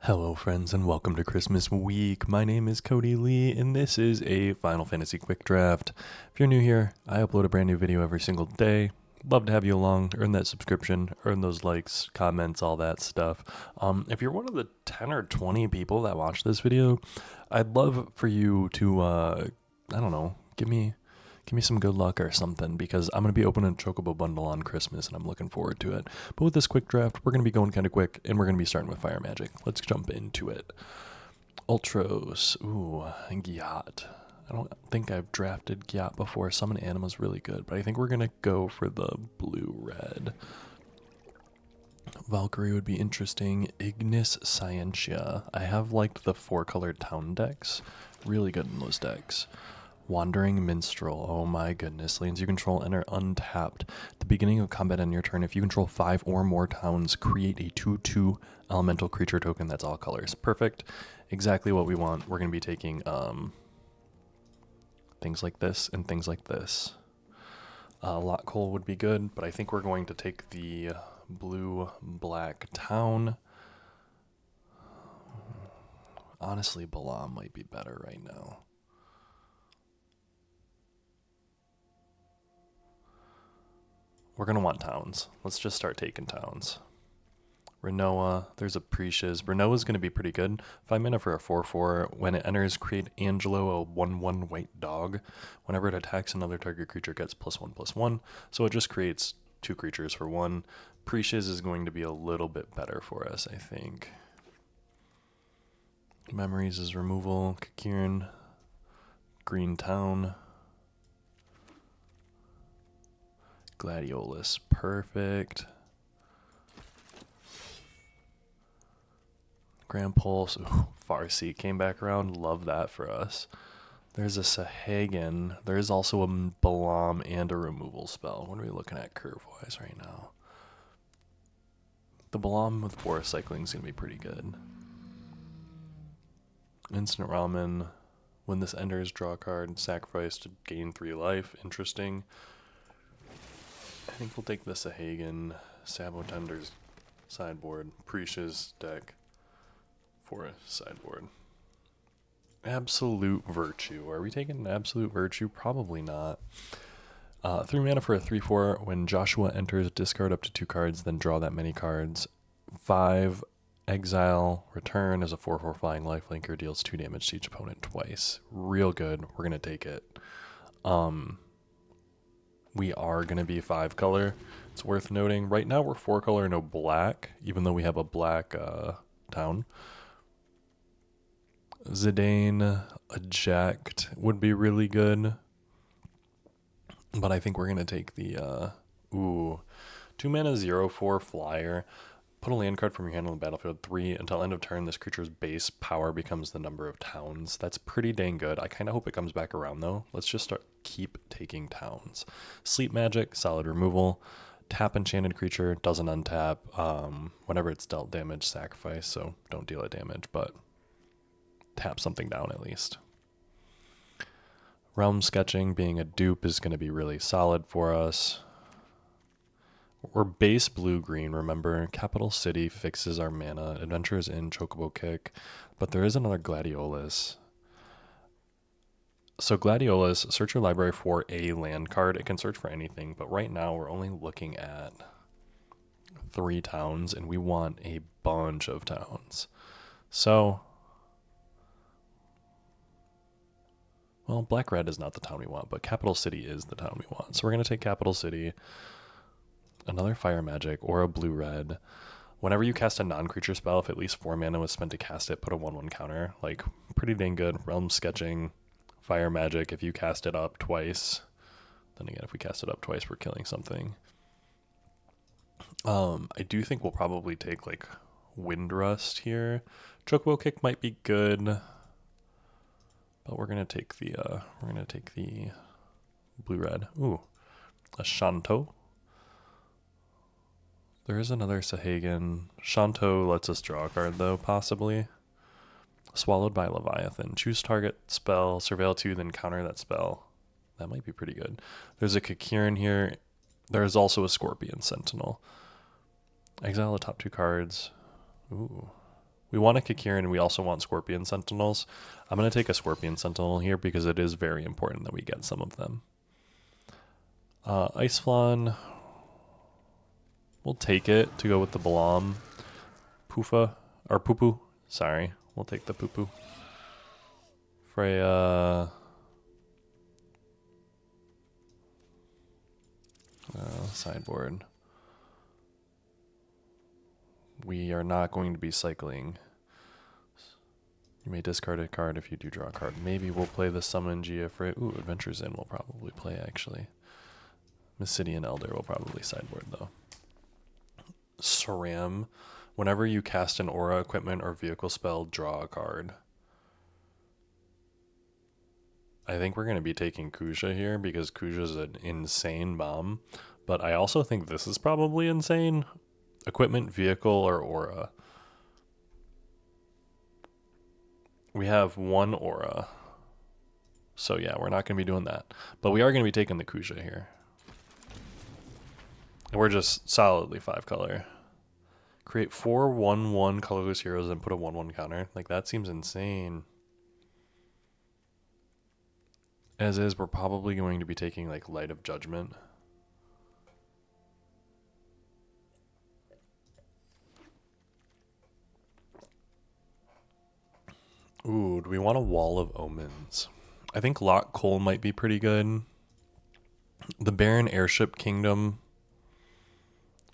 Hello friends and welcome to Christmas week. My name is Cody Lee and this is a Final Fantasy Quick Draft. If you're new here, I upload a brand new video every single day. Love to have you along, earn that subscription, earn those likes, comments, all that stuff. If you're one of the 10 or 20 people that watch this video, I'd love for you to, I don't know, give me some good luck or something, because I'm going to be opening a Chocobo bundle on Christmas and I'm looking forward to it. But with this quick draft, we're going to be going kind of quick and we're going to be starting with Fire Magic. Let's jump into it. Ultros. Ooh, Gyat. I don't think I've drafted Gyat before. Summon Anima's really good, but I think we're going to go for the blue-red. Valkyrie would be interesting. Ignis Scientia. I have liked the 4-colored town decks. Really good in those decks. Wandering Minstrel. Oh my goodness. Lanes you control enter untapped. At the beginning of combat on your turn, if you control 5 or more towns, create a 2/2 elemental creature token that's all colors. Perfect. Exactly what we want. We're going to be taking things like this and things like this. Lot Coal would be good, but I think we're going to take the blue-black town. Honestly, Balam might be better right now. We're going to want towns. Let's just start taking towns. Renoa, there's a Precious. Renoa's going to be pretty good. 5 mana for a 4/4. When it enters, create Angelo, a 1/1 white dog. Whenever it attacks, another target creature gets +1/+1. So it just creates 2 creatures for 1. Precious is going to be a little bit better for us, I think. Memories is removal. Kakirin. Green Town. Gladiolus, perfect. Grand Pulse, ooh, Farsi came back around, love that for us. There's a Sahagan, there's also a Balam and a removal spell. What are we looking at curve-wise right now? The Balam with Forest Cycling is going to be pretty good. Instant Ramen, when this enters, draw a card, sacrifice to gain 3 life, interesting. I think we'll take the Sahagan, Sabotender's sideboard, Precious deck for a sideboard. Absolute Virtue. Are we taking Absolute Virtue? Probably not. 3 mana for a 3/4. When Joshua enters, discard up to 2 cards, then draw that many cards. 5 exile, return as a 4/4 flying lifelinker, deals 2 damage to each opponent twice. Real good. We're going to take it. We are going to be 5 color. It's worth noting. Right now we're 4 color, no black, even though we have a black town. Zidane, Eject would be really good. But I think we're going to take the, 2 mana 0/4 flyer. Put a land card from your hand on the battlefield 3 until end of turn. This creature's base power becomes the number of towns. That's pretty dang good. I kind of hope it comes back around though. Let's just keep taking towns. Sleep Magic, solid removal. Tap enchanted creature, doesn't untap. Whenever it's dealt damage, sacrifice. So don't deal it damage, but tap something down at least. Realm Sketching, being a dupe, is going to be really solid for us. We're base blue-green, remember. Capital City fixes our mana. Adventures in Chocobo Kick. But there is another Gladiolus. So Gladiolus, search your library for a land card. It can search for anything, but right now we're only looking at 3 towns, and we want a bunch of towns. So, well, Black-Red is not the town we want, but Capital City is the town we want. So we're going to take Capital City. Another Fire Magic, or a blue-red. Whenever you cast a non-creature spell, if at least 4 mana was spent to cast it, put a 1/1 counter. Like, pretty dang good. Realm Sketching, Fire Magic, if you cast it up twice. Then again, if we cast it up twice, we're killing something. I do think we'll probably take, like, Windrust here. Chocobo Kick might be good. But we're going to take the blue-red. Ooh, a Shanto. There is another Sahagan. Shanto lets us draw a card, though, possibly. Swallowed by Leviathan. Choose target spell, surveil 2, then counter that spell. That might be pretty good. There's a Kakirin here. There is also a Scorpion Sentinel. Exile the top 2 cards. Ooh. We want a Kakirin and we also want Scorpion Sentinels. I'm going to take a Scorpion Sentinel here because it is very important that we get some of them. Ice Flan, we'll take it to go with the Balam. Poofa, or Poo-Poo, sorry, we'll take the Poo-Poo. Freya, sideboard. We are not going to be cycling. You may discard a card if you do draw a card. Maybe we'll play the Summon Geofray. Ooh, Adventures In we'll probably play, actually. Mysidian Elder will probably sideboard, though. Saram. Whenever you cast an aura, equipment, or vehicle spell, draw a card. I think we're going to be taking Kuja here because Kuja's an insane bomb. But I also think this is probably insane. Equipment, vehicle, or aura. We have one aura. So yeah, we're not going to be doing that. But we are going to be taking the Kuja here. And we're just solidly 5-color. Create 4 1/1 colorless heroes and put a 1/1 counter. Like, that seems insane. As is, we're probably going to be taking, like, Light of Judgment. Ooh, do we want a Wall of Omens? I think Lock Coal might be pretty good. The Barren Airship Kingdom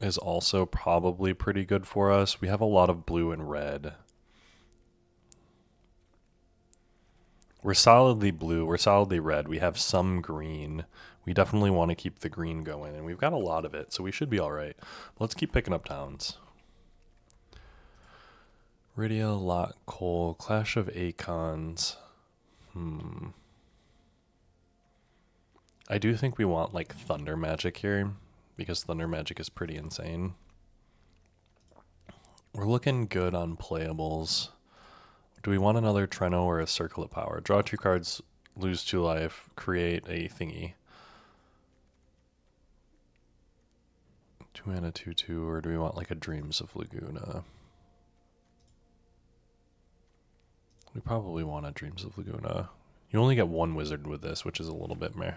is also probably pretty good for us. We have a lot of blue and red. We're solidly blue. We're solidly red. We have some green. We definitely want to keep the green going, and we've got a lot of it, so we should be all right. Let's keep picking up towns. Rydia, Lot, Cole, Clash of Acons. I do think we want, like, Thunder Magic here, because Thunder Magic is pretty insane. We're looking good on playables. Do we want another Treno or a Circle of Power? Draw 2 cards, lose 2 life, create a thingy. 2 mana, 2/2, or do we want like a Dreams of Laguna? We probably want a Dreams of Laguna. You only get 1 wizard with this, which is a little bit meh.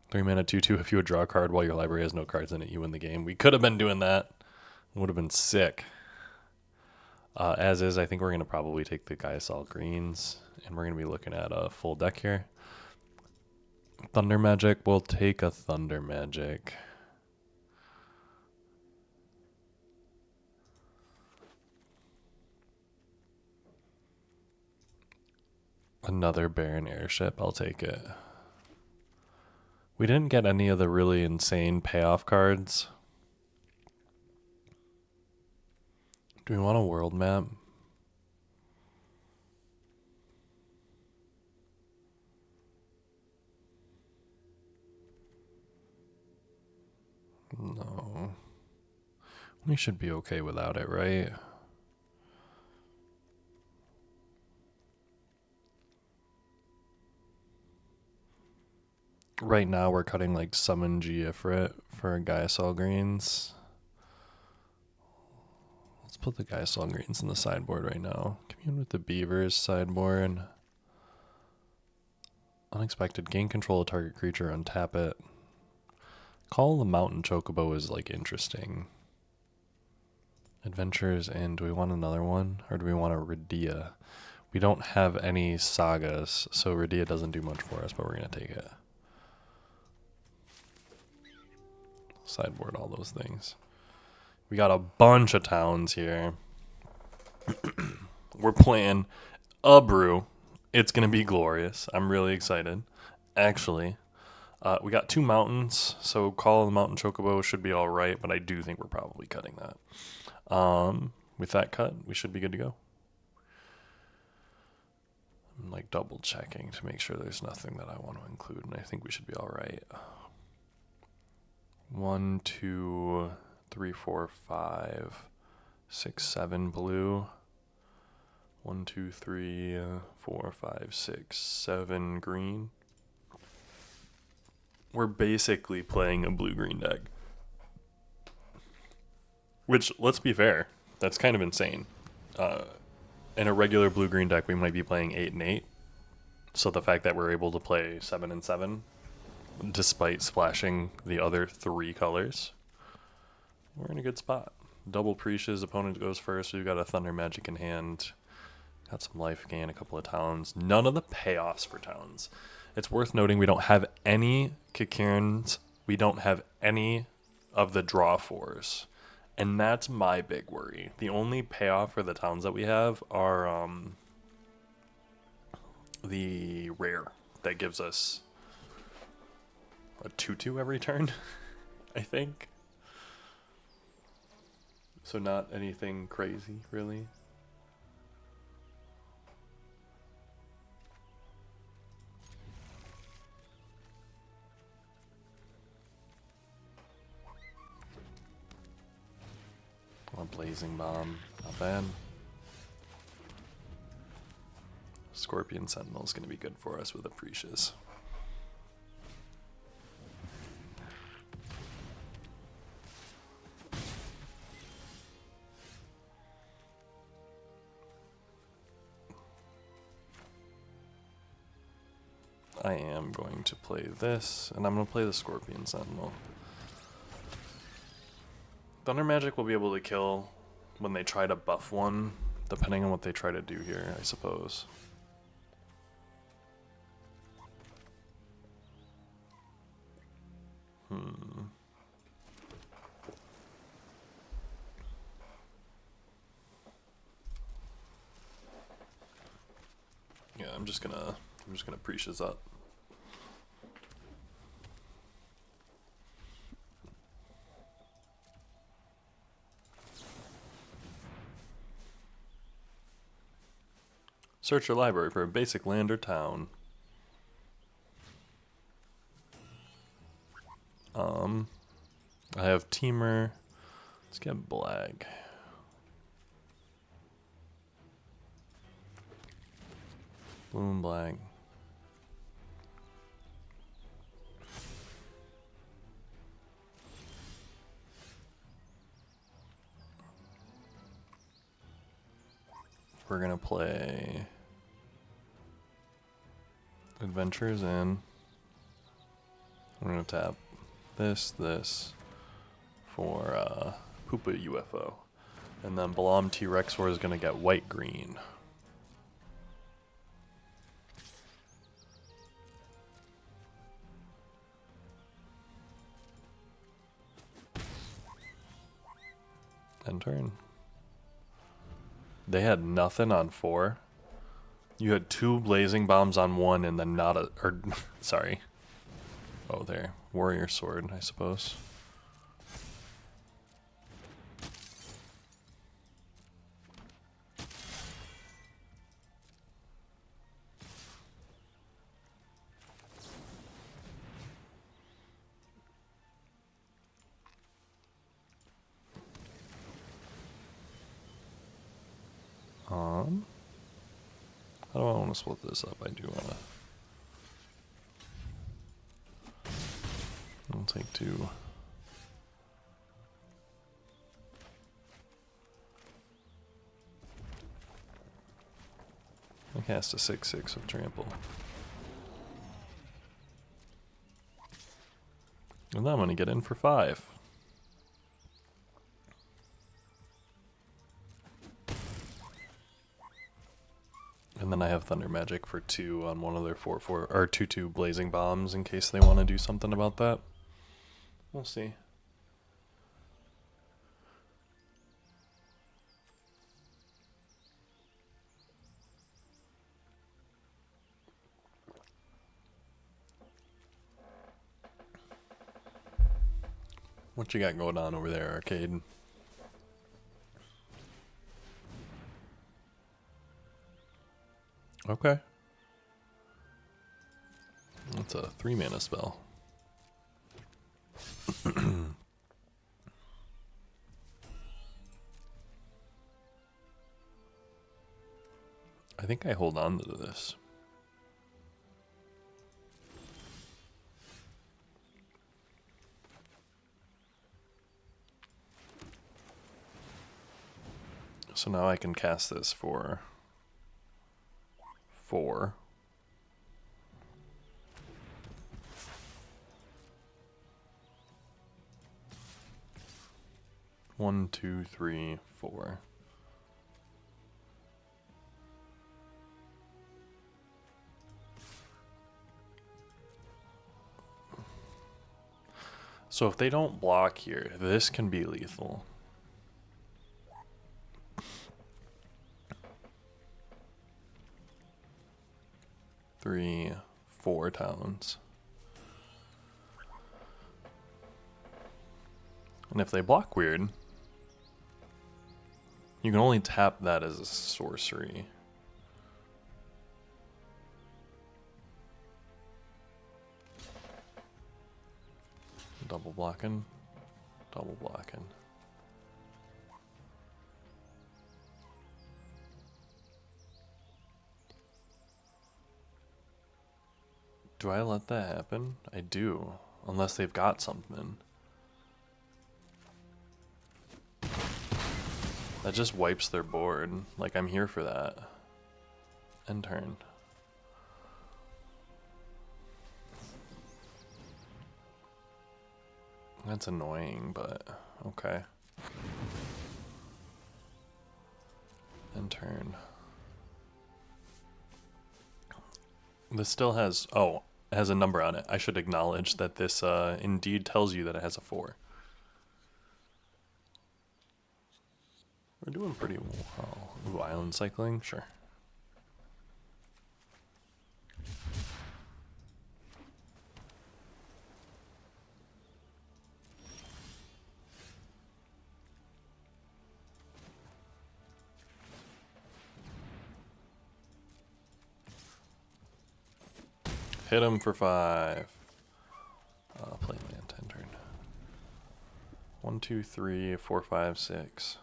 3 mana, 2/2. If you would draw a card while your library has no cards in it, you win the game. We could have been doing that. It would have been sick. As is, I think we're going to probably take the Gaiasol Greens, and we're going to be looking at a full deck here. Thunder Magic, we'll take a Thunder Magic. Another Barren Airship, I'll take it. We didn't get any of the really insane payoff cards. Do we want a world map? No. We should be okay without it, right? Right now we're cutting like Summon Geofray for Gaiasol Greens. Let's put the Gaiasol Greens in the sideboard right now. Commune with the Beavers sideboard. Unexpected. Gain control of target creature, untap it. Call the Mountain Chocobo is like interesting. Adventures In. Do we want another one? Or do we want a Rydia? We don't have any sagas, so Rydia doesn't do much for us, but we're going to take it. Sideboard all those things. We got a bunch of towns here. We're playing a brew. It's going to be glorious. I'm really excited. Actually, we got 2 mountains, so Call of the Mountain Chocobo should be all right, but I do think we're probably cutting that. With that cut, we should be good to go. I'm like double checking to make sure there's nothing that I want to include, and I think we should be all right. 1, 2, 3, 4, 5, 6, 7 blue. 1, 2, 3, 4, 5, 6, 7 green. We're basically playing a blue-green deck. Which, let's be fair, that's kind of insane. In a regular blue-green deck, we might be playing 8 and 8. So the fact that we're able to play 7 and 7, despite splashing the other 3 colors, we're in a good spot. Double Precious, opponent goes first. We've got a Thunder Magic in hand. Got some life gain, a couple of towns. None of the payoffs for towns. It's worth noting we don't have any Kikirans. We don't have any of the draw 4s. And that's my big worry. The only payoff for the towns that we have are the rare that gives us a 2/2 every turn, I think. So not anything crazy, really. A Blazing Bomb, not bad. Scorpion Sentinel is going to be good for us with a Precious. I am going to play this, and I'm going to play the Scorpion Sentinel. Thunder Magic will be able to kill when they try to buff one, depending on what they try to do here, I suppose. Yeah, I'm just gonna Precious up. Search your library for a basic land or town. I have Teamer. Let's get Black. Blue and Black. We're gonna play Adventures in. I'm gonna tap this for Poopa UFO. And then Balam T-Rex War is gonna get white-green. End turn. They had nothing on 4. You had 2 Blazing Bombs on 1 and then not a... or, sorry. Oh, there. Warrior Sword, I suppose. How do I want to split this up? I do want to... I'll take 2. I cast a 6/6 with Trample. And then I'm going to get in for 5. And then I have Thunder Magic for 2 on one of their 4/4 or 2/2 Blazing Bombs in case they want to do something about that. We'll see. What you got going on over there, Arcade? Okay. That's a 3-mana spell. I think I hold on to this. So now I can cast this for 4. One, two, three, 4. So if they don't block here, this can be lethal. Three, 4 towns. And if they block weird, you can only tap that as a sorcery. Double blocking, double blocking. Do I let that happen? I do, unless they've got something. That just wipes their board. Like, I'm here for that. End turn. That's annoying, but okay. End turn. This still has, oh, it has a number on it. I should acknowledge that this indeed tells you that it has a 4. We're doing pretty well. Ooh, island cycling? Sure. Hit him for 5. Play land, end turn. 1, 2, 3, 4, 5, 6.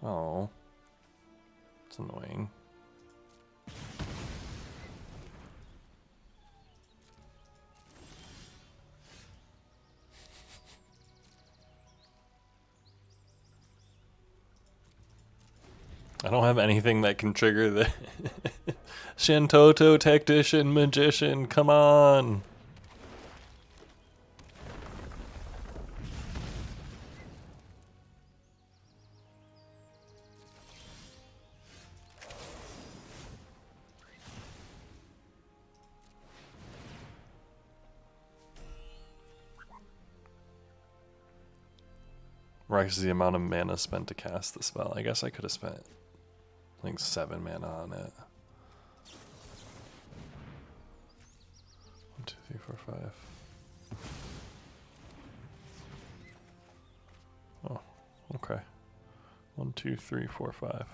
Oh. It's annoying. I don't have anything that can trigger the Shintoto Tactician Magician, come on! Right, the amount of mana spent to cast the spell. I guess I could have spent like 7 mana on it. 1, 2, 3, 4, 5. Oh, okay. 1, 2, 3, 4, 5.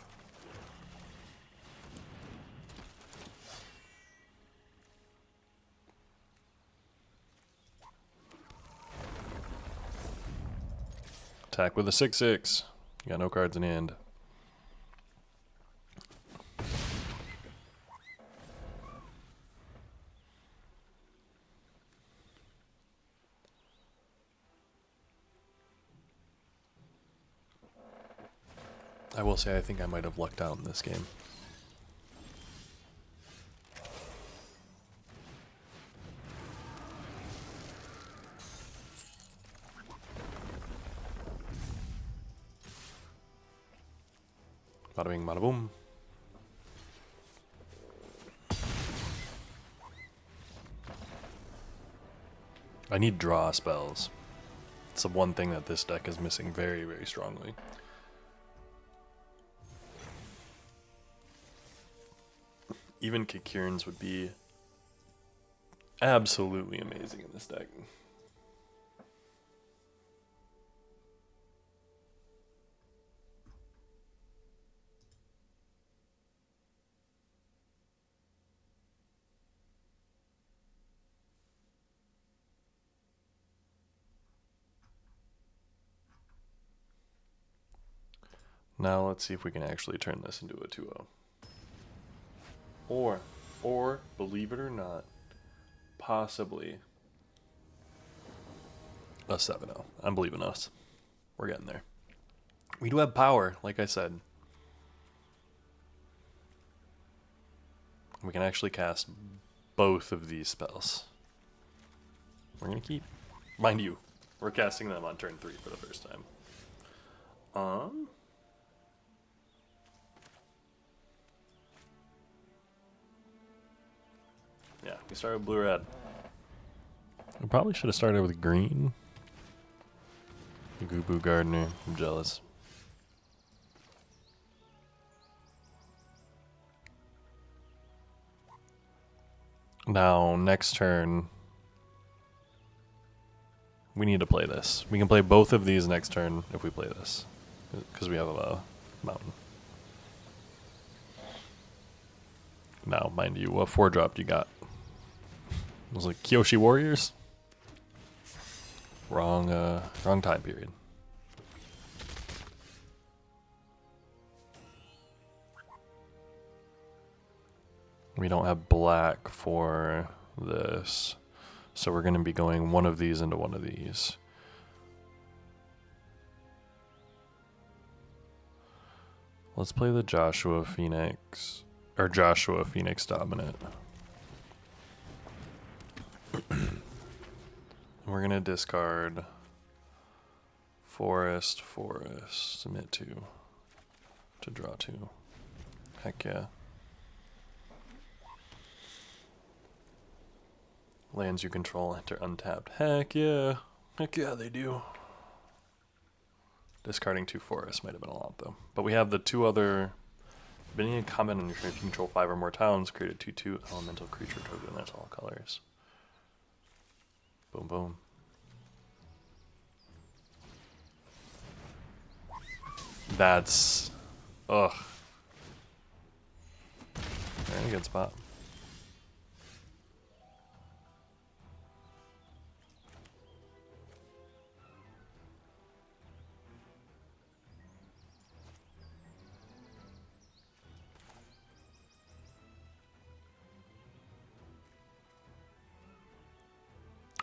Attack with a 6/6. You got no cards in hand. I will say I think I might have lucked out in this game. Bada bing, bada boom. I need draw spells. It's the one thing that this deck is missing very, very strongly. Even Kikirns would be absolutely amazing in this deck. Now let's see if we can actually turn this into a 2-0. Or, believe it or not, possibly a 7-0. I'm believing us. We're getting there. We do have power, like I said. We can actually cast both of these spells. We're going to keep... Mind you, we're casting them on turn 3 for the first time. Yeah, we started with blue-red. We probably should have started with green. Gooboo Gardener, I'm jealous. Now, next turn, we need to play this. We can play both of these next turn if we play this, because we have a mountain. Now, mind you, what 4-drop you got? It was like Kyoshi Warriors? Wrong time period. We don't have black for this, so we're going to be going one of these into one of these. Let's play the Joshua Phoenix, or Joshua Phoenix Dominant. We're going to discard Forest, submit 2 to draw 2. Heck yeah. Lands you control enter untapped. Heck yeah. Heck yeah, they do. Discarding 2 forests might have been a lot, though. But we have the 2 other... Beginning a comment on your turn, if you control 5 or more towns, create a 2/2 elemental creature token. That's all colors. Boom, boom. That's... Ugh. They're in a good spot.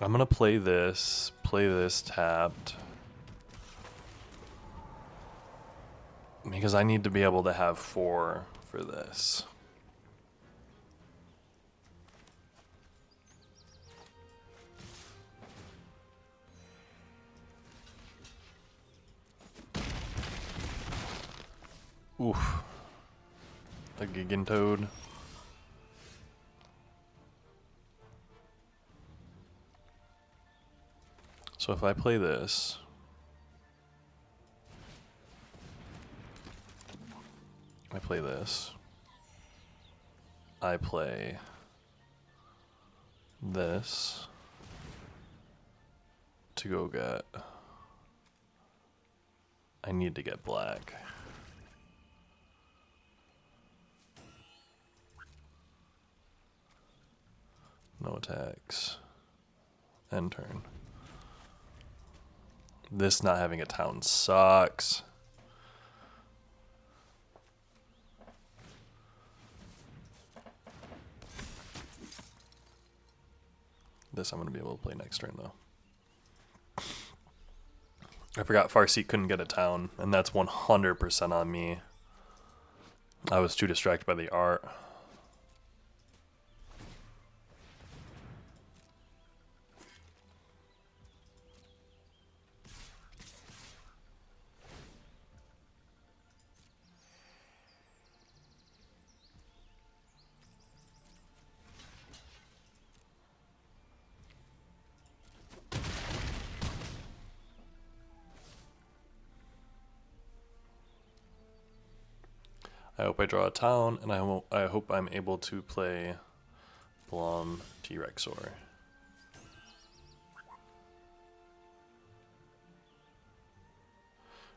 I'm gonna play this tapped. Because I need to be able to have 4 for this. Oof. A Gigantoad. So if I play this, I play this, I play this to go get, I need to get black. No attacks. End turn. This not having a town sucks. This I'm going to be able to play next turn, though. I forgot Farseek couldn't get a town, and that's 100% on me. I was too distracted by the art. I hope I draw a town, and I hope I'm able to play Blom T-Rexor.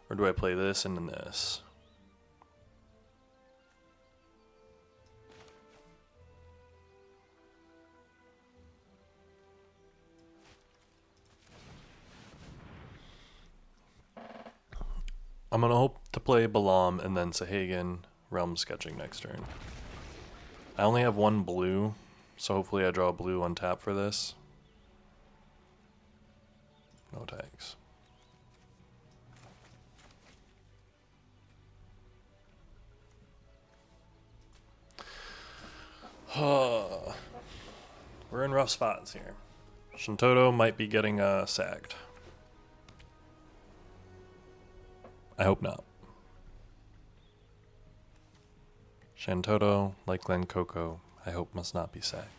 Or do I play this and then this? I'm going to hope to play Balam and then Sahagan Realm Sketching next turn. I only have 1 blue, so hopefully I draw a blue on tap for this. No tags. We're in rough spots here. Shintoto might be getting sacked. I hope not. Shintoto, like Glen Coco, I hope must not be sacked.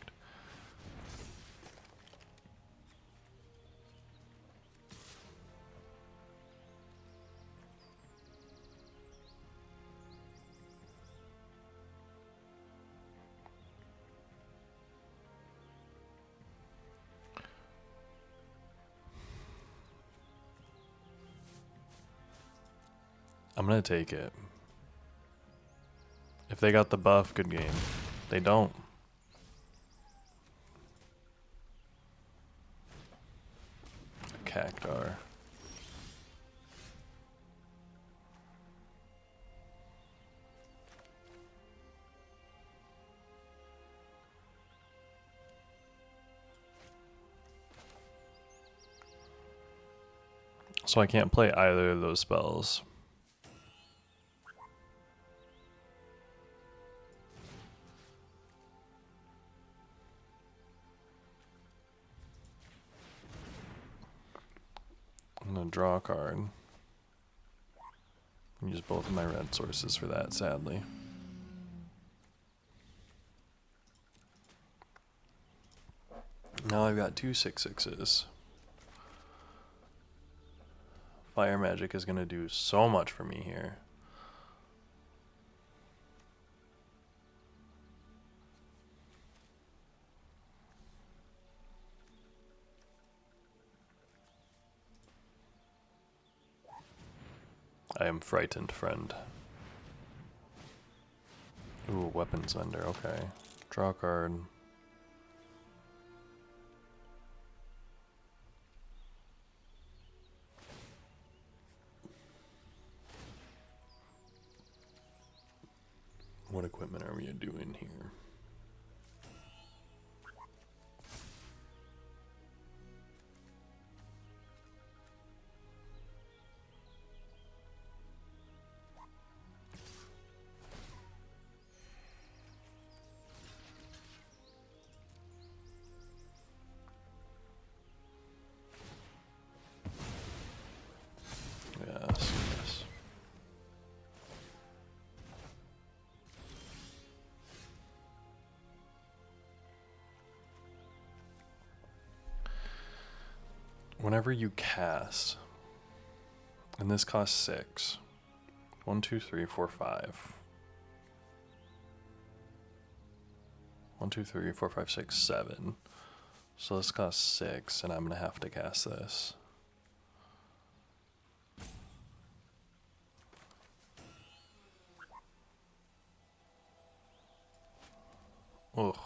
I'm gonna take it. If they got the buff, good game. They don't. Cactar. So I can't play either of those spells. I'm gonna draw a card. Use both of my red sources for that, sadly. Now I've got two 6/6s. Fire Magic is gonna do so much for me here. I am frightened, friend. Ooh, weapons vendor, okay. Draw a card. What equipment are we doing here? Yes, yes. Whenever you cast, and this costs 6. 1, 2, 3, 4, 5. 1, 2, 3, 4, 5, 6, 7. So this costs 6, and I'm gonna have to cast this. Ugh.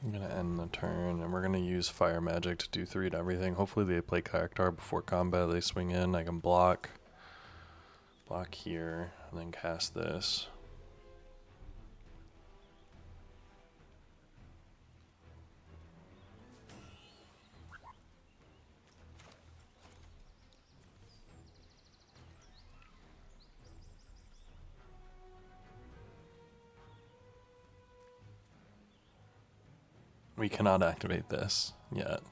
I'm gonna end the turn, and we're gonna use Fire Magic to do 3 to everything. Hopefully they play Cactar before combat. They swing in, I can block here, and then cast this. We cannot activate this yet.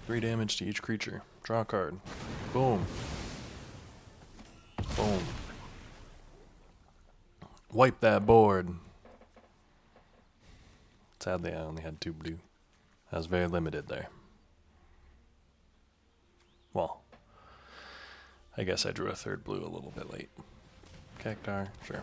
Three damage to each creature. Draw a card. Boom. Boom. Wipe that board. Sadly, I only had 2 blue. I was very limited there. Well, I guess I drew a third blue a little bit late. Cactar, sure.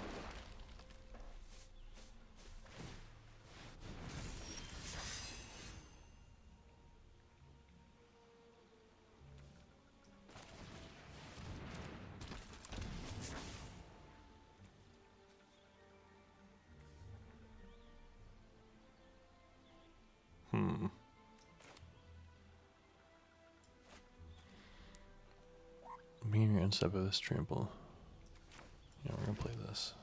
Mirror instead of this trample. Yeah, we're gonna play this.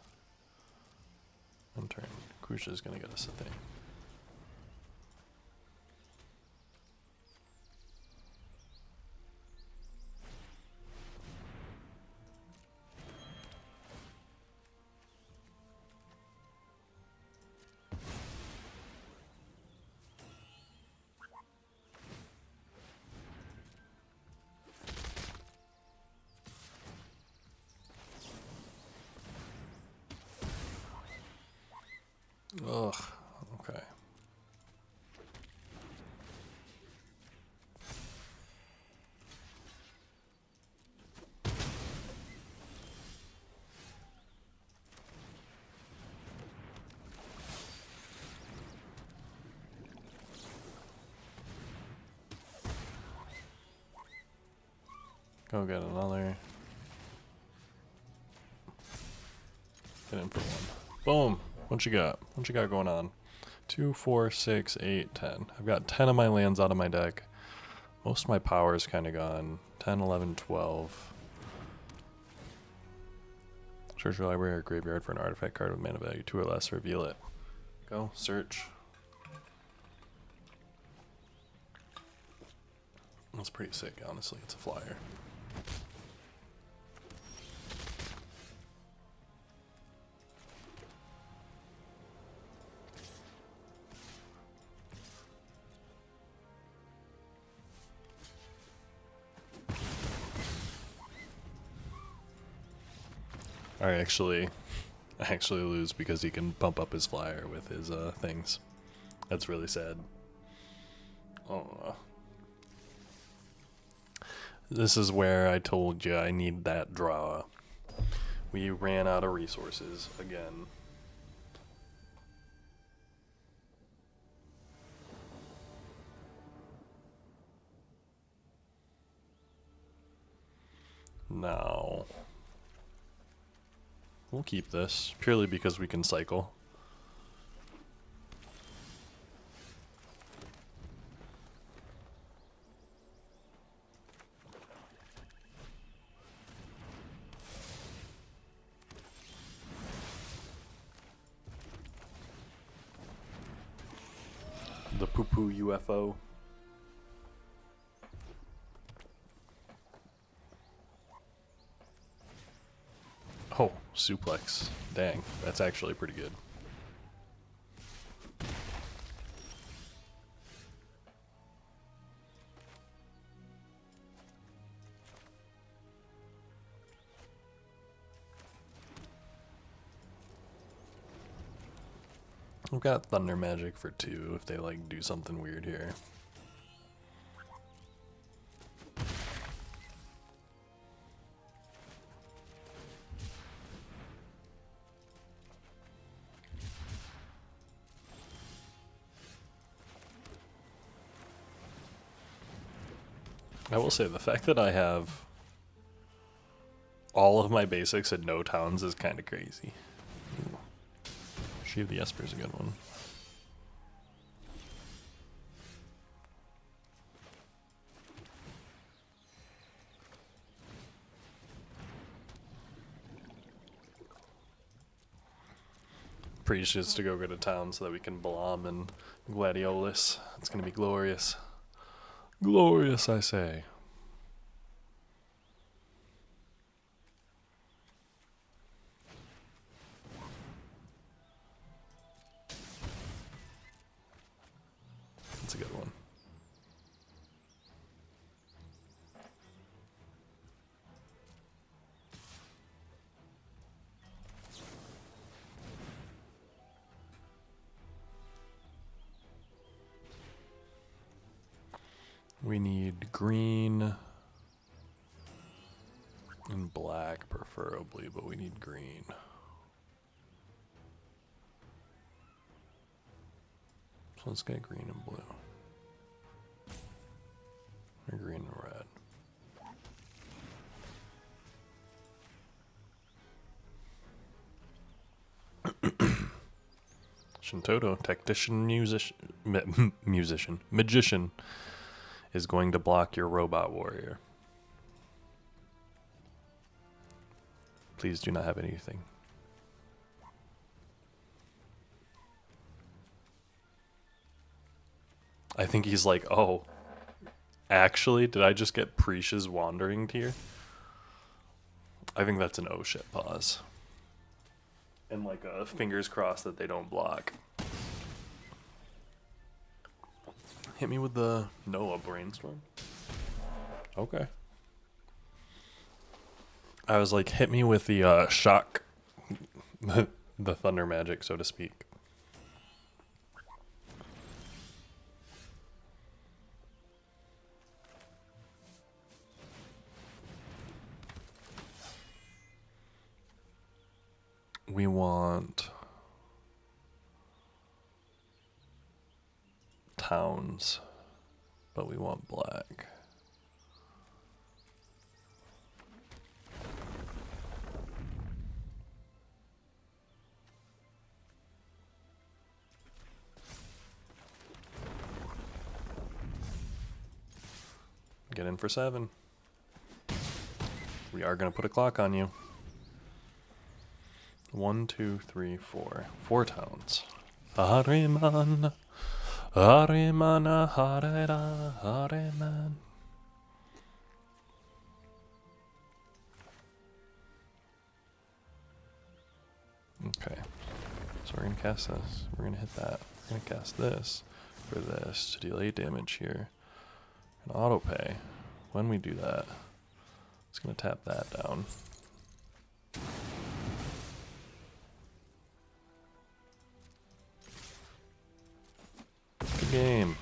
One turn. Kusha's gonna get us a thing. Ugh, okay. Go get another. Get in for one. Boom! What you got? What you got going on? 2, 4, 6, 8, 10. I've got 10 of my lands out of my deck. Most of my power is kind of gone. 10, 11, 12. Search your library or graveyard for an artifact card with mana value 2 or less. Reveal it. Go, search. That's pretty sick, honestly. It's a flyer. I actually lose because he can pump up his flyer with his things. That's really sad. Oh. This is where I told you I need that draw. We ran out of resources again. Now, we'll keep this purely because we can cycle. The poo-poo UFO. Oh, suplex. Dang, that's actually pretty good. I've got Thunder Magic for 2 if they like do something weird here. I will say the fact that I have all of my basics and no towns is kind of crazy. Ooh. She of the Esper is a good one. Preaches to go get a town so that we can Blam and Gladiolus. It's gonna be glorious. Glorious, I say. That's a good one. We need green. And black preferably, but we need green. So let's get green and blue. Or green and red. Shintoto, tactician, magician, is going to block your robot warrior. Please do not have anything. I think he's like, oh, actually, did I just get Prisha's Wandering Tear? I think that's an oh shit pause. And like a fingers crossed that they don't block. Hit me with the Noah Brainstorm. Okay. I was like, hit me with the shock, the thunder magic, so to speak. We want towns, but we want black. Get in for 7. We are going to put a clock on you. 1, 2, 3, 4. 4 towns. Ahriman. Ahriman. Ahriman. Okay. So we're going to cast this. We're going to hit that. We're going to cast this for this to deal 8 damage here. And auto pay. When we do that, it's going to tap that down. Good game.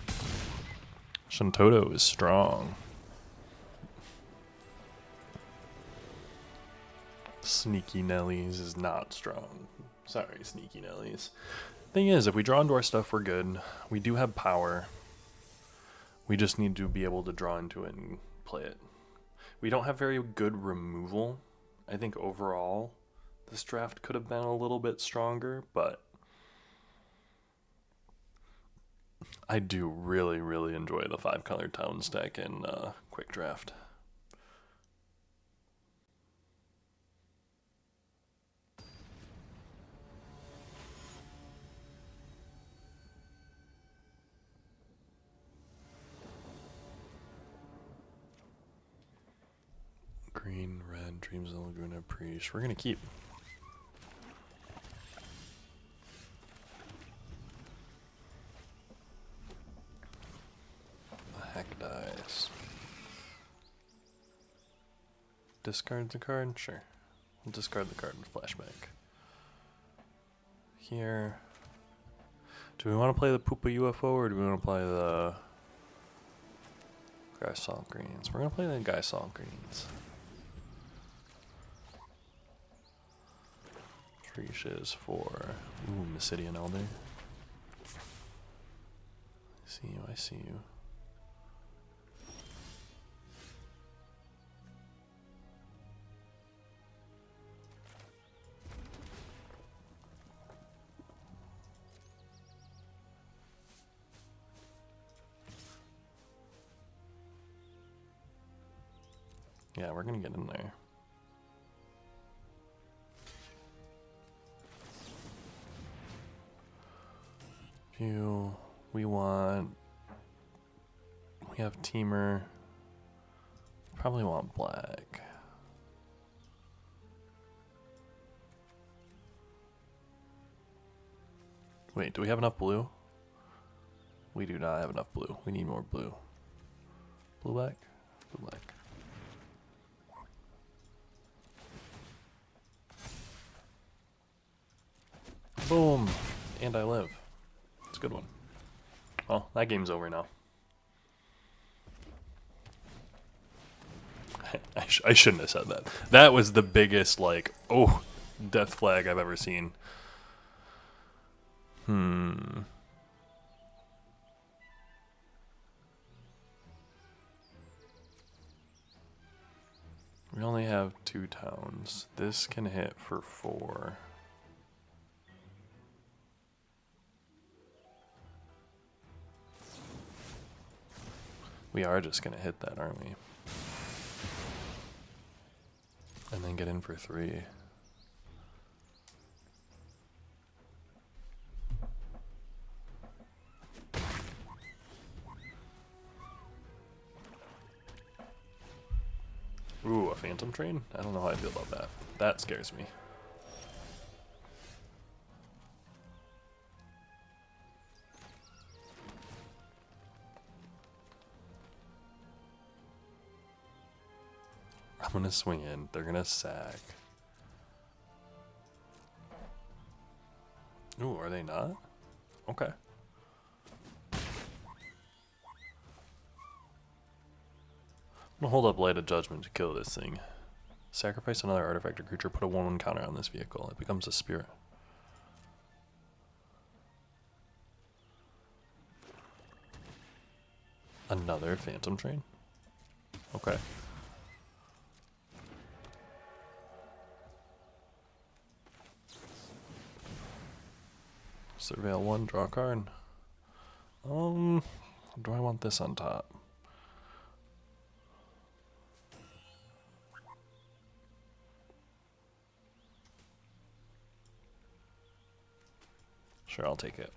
Shintoto is strong. Sneaky Nellies is not strong. Sorry, Sneaky Nellies. Thing is, if we draw into our stuff, we're good. We do have power. We just need to be able to draw into it and play it. We don't have very good removal. I think overall, this draft could have been a little bit stronger, but I do really, really enjoy the 5-color town stack in Quick Draft. Green, red, Dreams of the Laguna, Priest. We're gonna keep. The heck dies. Discard the card? Sure. We'll discard the card with flashback. Here. Do we want to play the Poopa UFO or do we want to play the Guy Salt Greens? We're gonna play the Guy Salt Greens. Is for Mysidian Elder. I see you, I see you. Yeah, we're gonna get in there. We have Teamer. Probably want black. Wait, do we have enough blue? We do not have enough blue. We need more blue. Blue black? Blue black. Boom! And I live. It's a good one. Well, that game's over now. I shouldn't have said that. That was the biggest, like, oh, death flag I've ever seen. We only have 2 towns. This can hit for 4. We are just gonna hit that, aren't we? And then get in for 3. Ooh, a phantom train? I don't know how I feel about that. That scares me. I'm gonna swing in. They're gonna sack. Ooh, are they not? Okay. I'm gonna hold up Light of Judgment to kill this thing. Sacrifice another artifact or creature, put a 1/1 counter on this vehicle. It becomes a spirit. Another phantom train? Okay. Surveil 1, draw a card. Do I want this on top? Sure, I'll take it.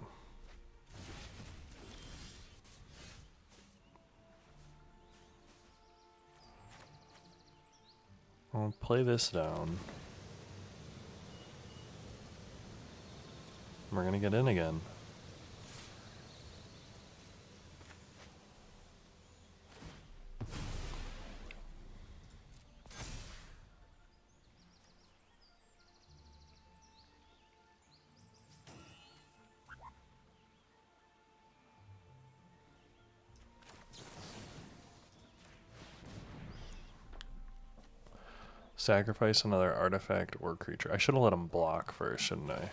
I'll play this down. We're gonna get in again. Sacrifice another artifact or creature. I should have let him block first, shouldn't I?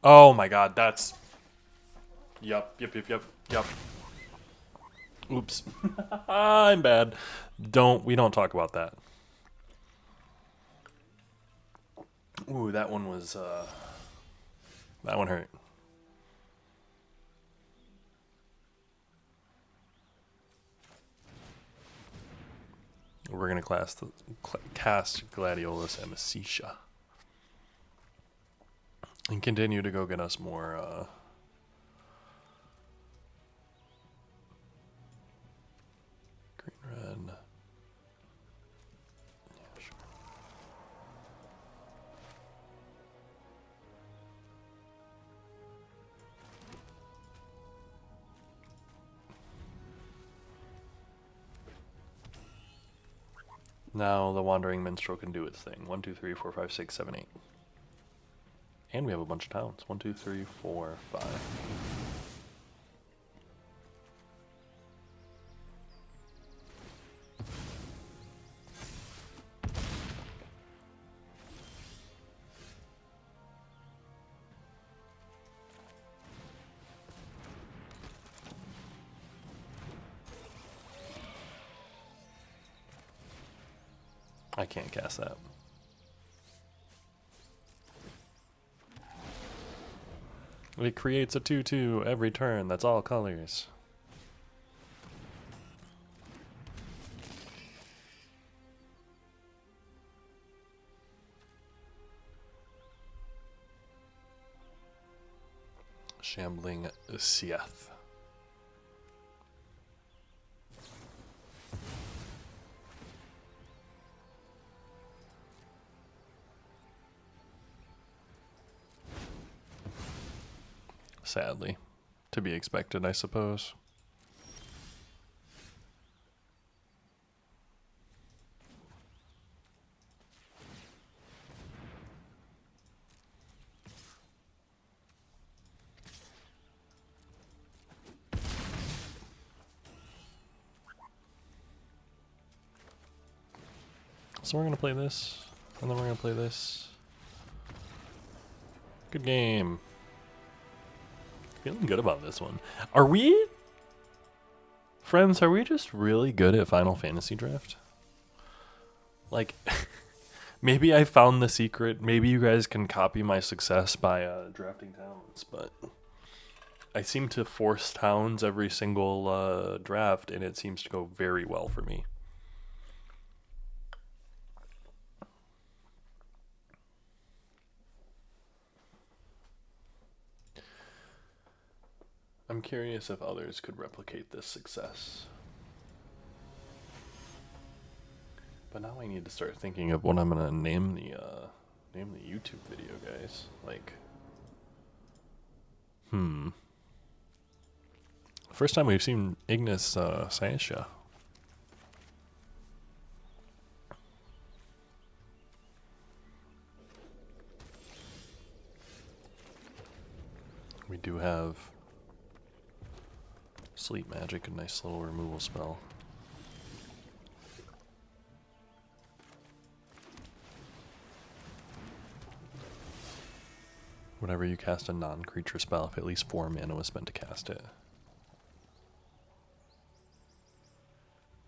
Oh my god, that's... Yup. Oops. I'm bad. We don't talk about that. Ooh, that one was, that one hurt. We're gonna cast Gladiolus Amnesia. And continue to go get us more, green, red. Yeah, sure. Now the Wandering Minstrel can do its thing. 1, 2, 3, 4, 5, 6, 7, 8. And we have a bunch of towns. 1, 2, 3, 4, 5. I can't cast that. It creates a 2/2 every turn. That's all colors. Shambling Seath. Sadly. To be expected, I suppose. So we're gonna play this, and then we're gonna play this. Good game. Feeling good about this one. Are we, friends, are we just really good at Final Fantasy Draft? Like, maybe I found the secret. Maybe you guys can copy my success by drafting towns, but I seem to force towns every single draft, and it seems to go very well for me. I'm curious if others could replicate this success. But now I need to start thinking of what I'm gonna name the YouTube video, guys. Like, first time we've seen Ignis Saisha. We do have Sleep Magic, a nice little removal spell. Whenever you cast a non-creature spell, if at least 4 mana was spent to cast it.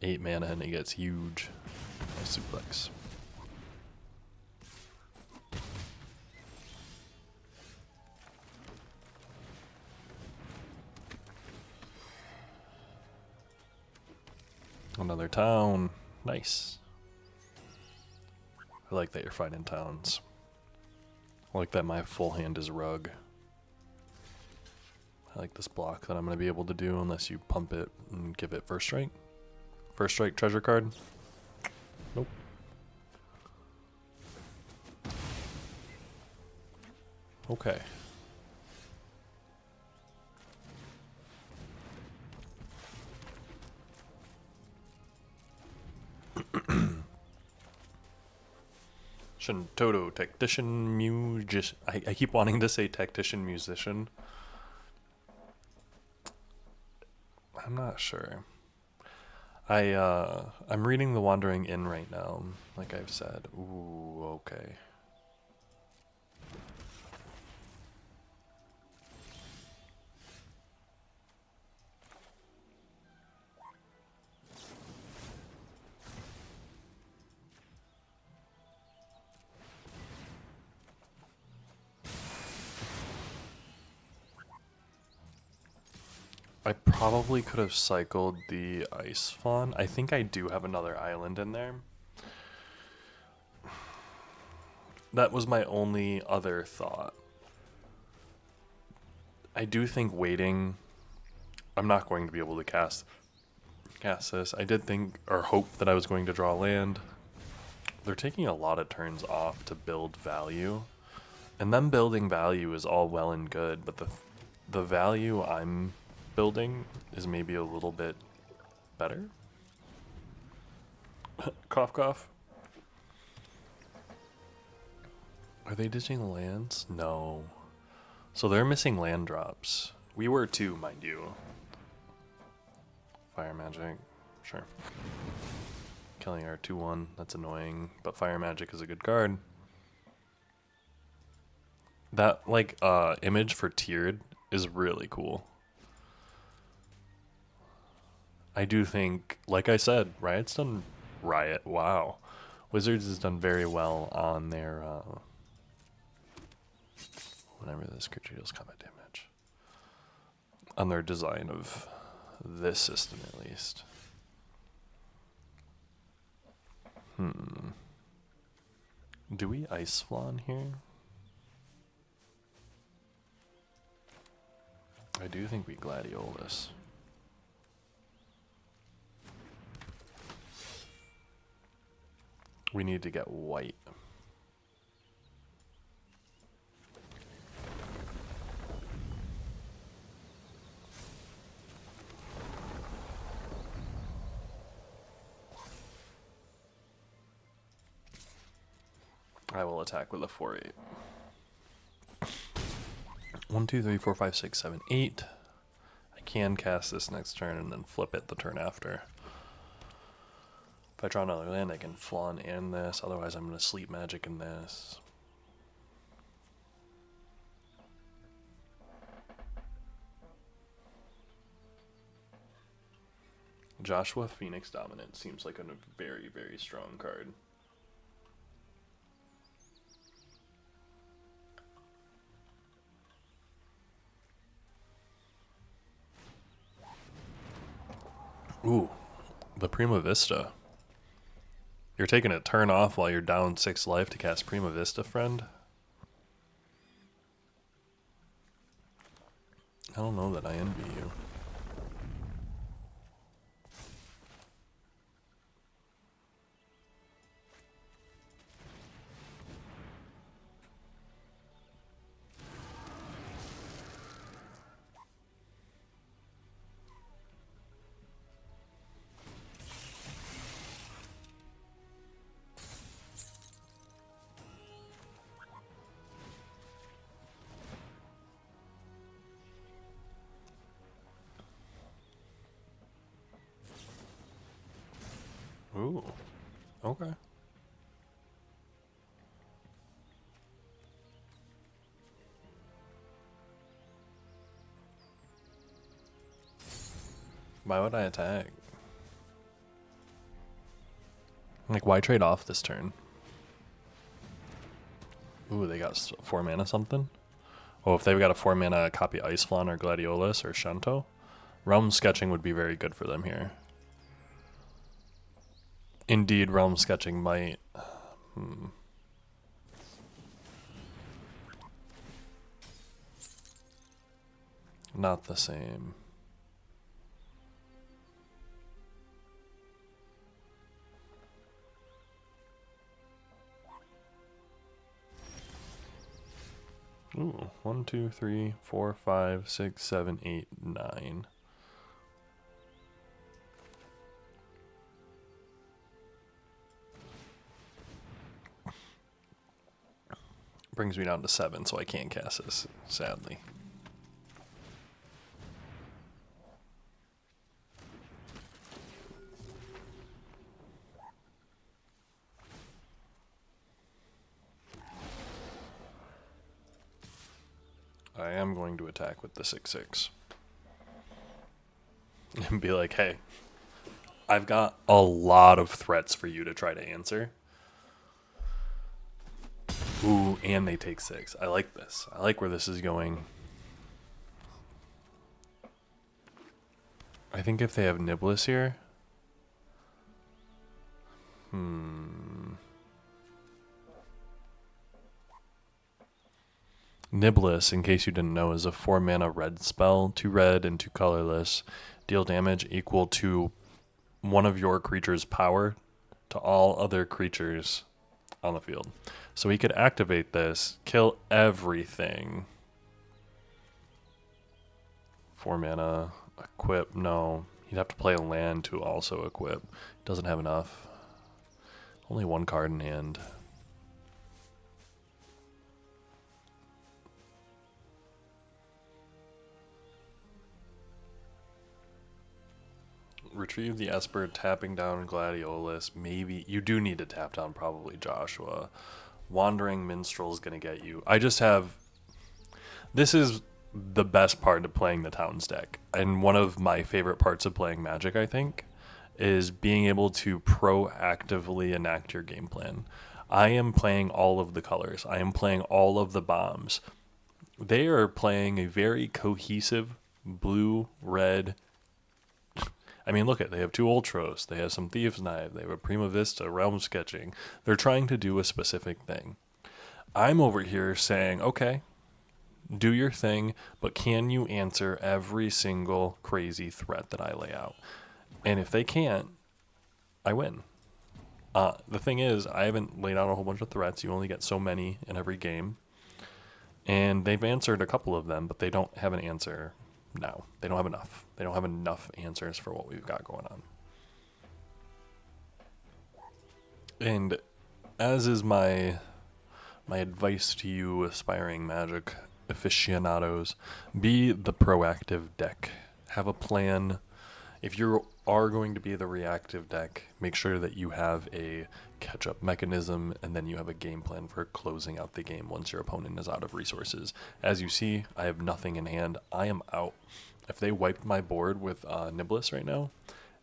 8 mana and it gets huge. Nice suplex. Another town. Nice. I like that you're finding towns. I like that my full hand is rug. I like this block that I'm going to be able to do unless you pump it and give it first strike. First strike treasure card. Nope. Okay. Toto, tactician, musician. I keep wanting to say tactician, musician. I'm not sure. I'm reading The Wandering Inn right now, like I've said. Ooh, okay. I probably could have cycled the Ice Fawn. I think I do have another island in there. That was my only other thought. I do think waiting... I'm not going to be able to cast this. I did think, or hope, that I was going to draw land. They're taking a lot of turns off to build value. And them building value is all well and good, but the value I'm building is maybe a little bit better. Cough, cough. Are they ditching lands? No. So they're missing land drops. We were too, mind you. Fire magic, sure. Killing our 2/1, that's annoying, but fire magic is a good card. That image for tiered is really cool. I do think, like I said, Wow. Wizards has done very well on their, whenever this creature deals combat damage. On their design of this system, at least. Do we Ice Flawn here? I do think we Gladiolus. We need to get white. I will attack with a 4/8. 1, 2, 3, 4, 5, 6, 7, 8. I can cast this next turn and then flip it the turn after. If I draw another land, I can Flawn and this. Otherwise, I'm going to Sleep Magic in this. Joshua Phoenix Dominant seems like a very, very strong card. Ooh, the Prima Vista. You're taking a turn off while you're down 6 life to cast Prima Vista, friend? I don't know that I envy you. Ooh, okay. Why would I attack? Like, why trade off this turn? Ooh, they got 4 mana something? Oh, if they've got a 4 mana copy Ice Flawn or Gladiolus or Shanto, Realm Sketching would be very good for them here. Indeed, Realm Sketching might. Not the same. Ooh, 1, 2, 3, 4, 5, 6, 7, 8, 9. Brings me down to 7, so I can't cast this, sadly. I am going to attack with the 6/6 and be like, hey, I've got a lot of threats for you to try to answer. Ooh, and they take 6. I like this. I like where this is going. I think if they have Niblis here. Niblis, in case you didn't know, is a 4 mana red spell, 2 red and 2 colorless. Deal damage equal to one of your creature's power to all other creatures on the field. So he could activate this, kill everything. 4 mana, equip, no. He'd have to play a land to also equip. Doesn't have enough. Only 1 card in hand. Retrieve the Esper, tapping down Gladiolus. Maybe you do need to tap down probably Joshua. Wandering Minstrel is going to get you. I just have. This is the best part of playing the Towns deck, and one of my favorite parts of playing Magic, I think, is being able to proactively enact your game plan. I am playing all of the colors. I am playing all of the bombs. They are playing a very cohesive blue, red. I mean, look at, they have 2 Ultros, they have some Thieves' Knife, they have a Prima Vista, Realm Sketching. They're trying to do a specific thing. I'm over here saying, okay, do your thing, but can you answer every single crazy threat that I lay out? And if they can't, I win. The thing is, I haven't laid out a whole bunch of threats. You only get so many in every game. And they've answered a couple of them, but they don't have an answer now. They don't have enough. They don't have enough answers for what we've got going on. And as is my advice to you aspiring Magic aficionados, be the proactive deck. Have a plan. If you're are going to be the reactive deck, make sure that you have a catch-up mechanism, and then you have a game plan for closing out the game once your opponent is out of resources. As you see, I have nothing in hand. I am out. If they wiped my board with Niblis right now,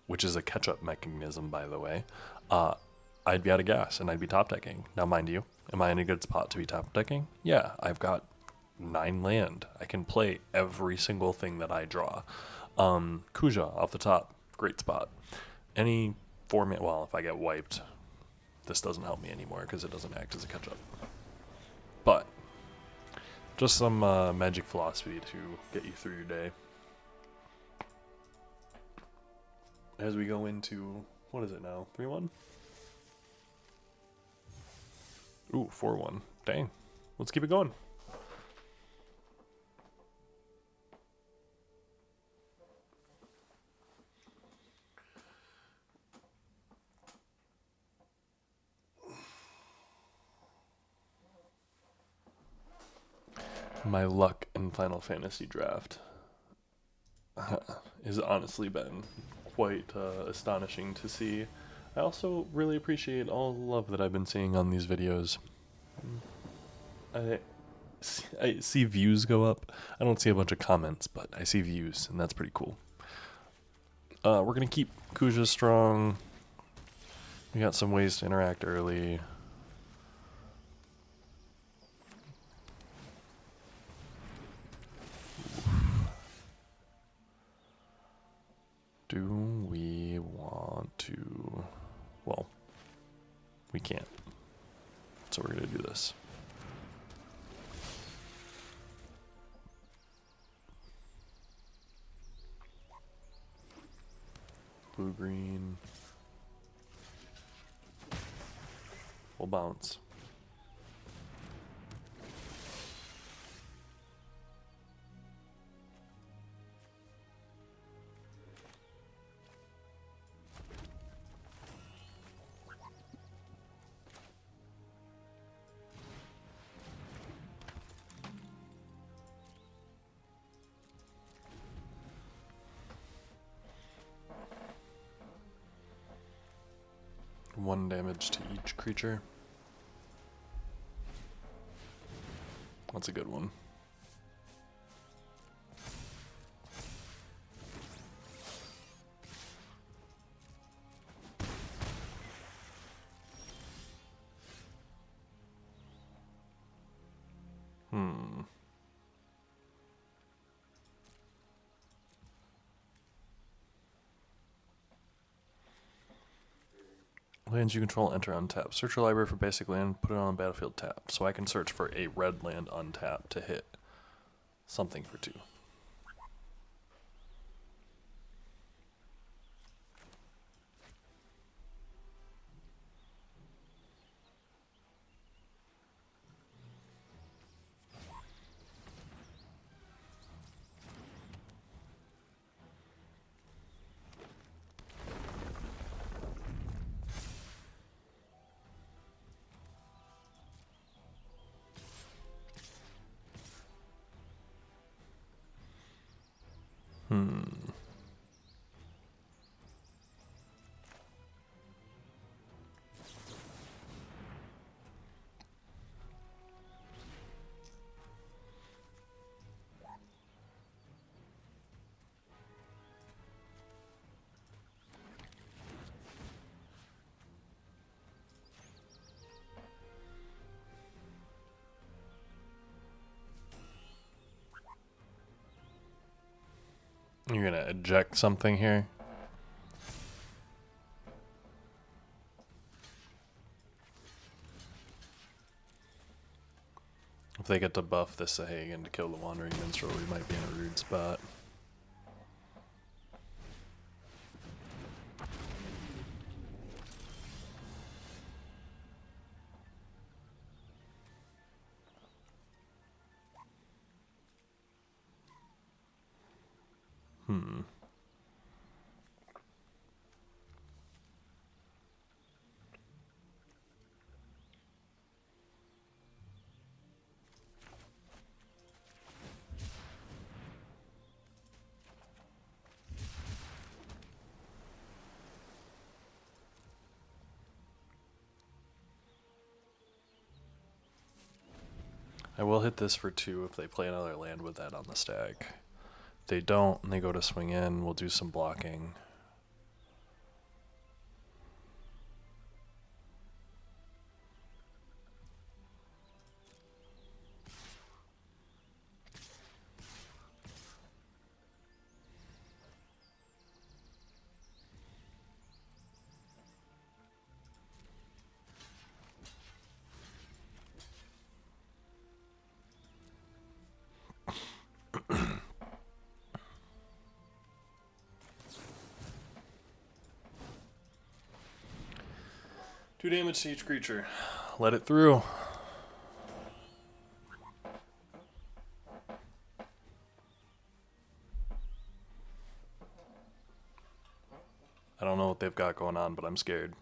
which is a catch-up mechanism, by the way, I'd be out of gas, and I'd be top-decking. Now, mind you, am I in a good spot to be top-decking? Yeah, I've got 9 land. I can play every single thing that I draw. Kuja off the top, great spot. Any format, well, if I get wiped, this doesn't help me anymore because it doesn't act as a catch-up. But just some magic philosophy to get you through your day. As we go into, what is it now, 3-1? Ooh, 4-1. Dang. Let's keep it going. My luck in Final Fantasy Draft has honestly been quite astonishing to see. I also really appreciate all the love that I've been seeing on these videos. I see views go up. I don't see a bunch of comments, but I see views, and that's pretty cool. We're going to keep Kuja strong. We got some ways to interact early. Do we want to... Well, we can't. So we're going to do this. Blue-green. We'll bounce. One damage to each creature. That's a good one. Lands you control enter untap. Search your library for basic land, put it on the battlefield tap. So I can search for a red land untap to hit something for 2. You're gonna eject something here. If they get to buff this Sahagan to kill the Wandering Minstrel, we might be in a rude spot. I will hit this for 2 if they play another land with that on the stack. If they don't and they go to swing in, we'll do some blocking. Two damage to each creature. Let it through. I don't know what they've got going on, but I'm scared.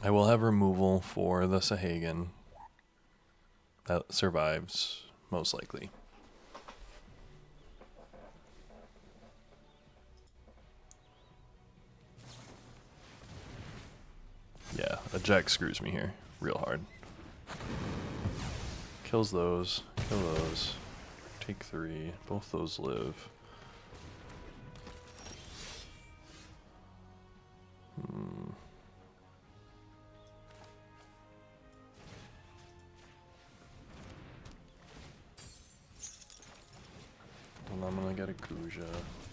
I will have removal for the Sahagan. That survives, most likely. Yeah, a Jack screws me here real hard. Kills those, kill those. Take 3, both those live. And I'm gonna get a Kuja,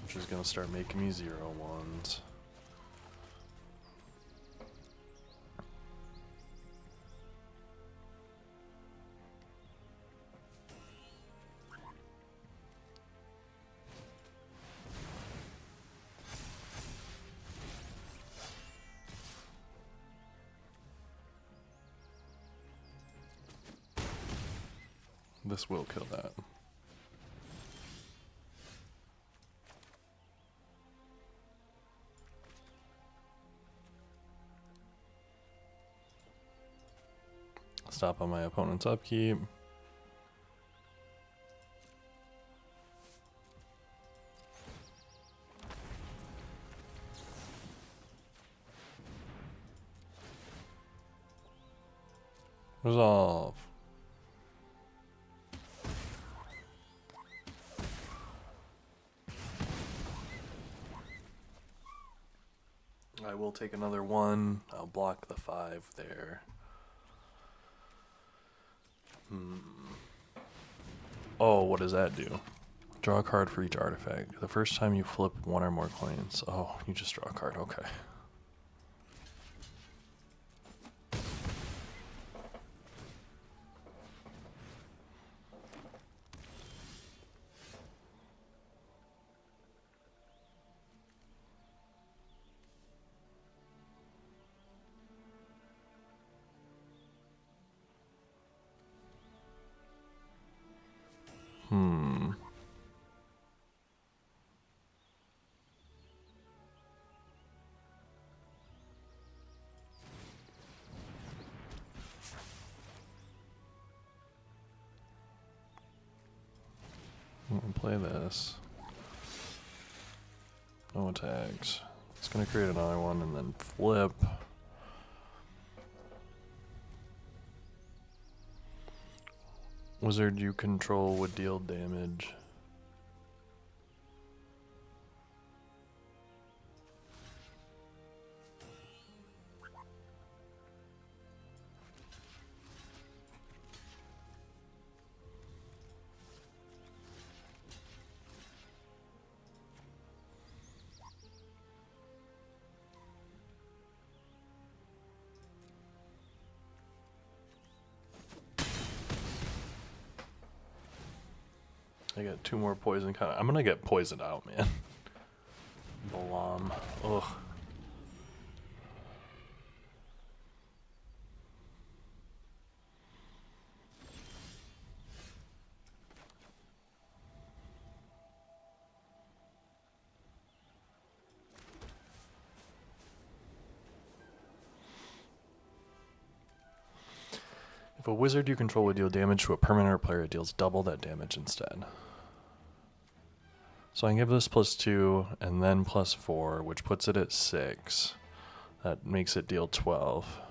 which is gonna start making me 0/1s. This will kill that. Stop on my opponent's upkeep. Resolve. I will take another 1. I'll block the 5 there. Oh, what does that do? Draw a card for each artifact. The first time you flip 1 or more coins. Oh, you just draw a card. Okay. I'm gonna play this. No attacks. It's gonna create another one and then flip. Wizard you control would deal damage. I got 2 more poison. I'm gonna get poisoned out, man. Balam. Ugh. If a wizard you control would deal damage to a permanent or player, it deals double that damage instead. So I can give this +2 and then +4, which puts it at 6. That makes it deal 12.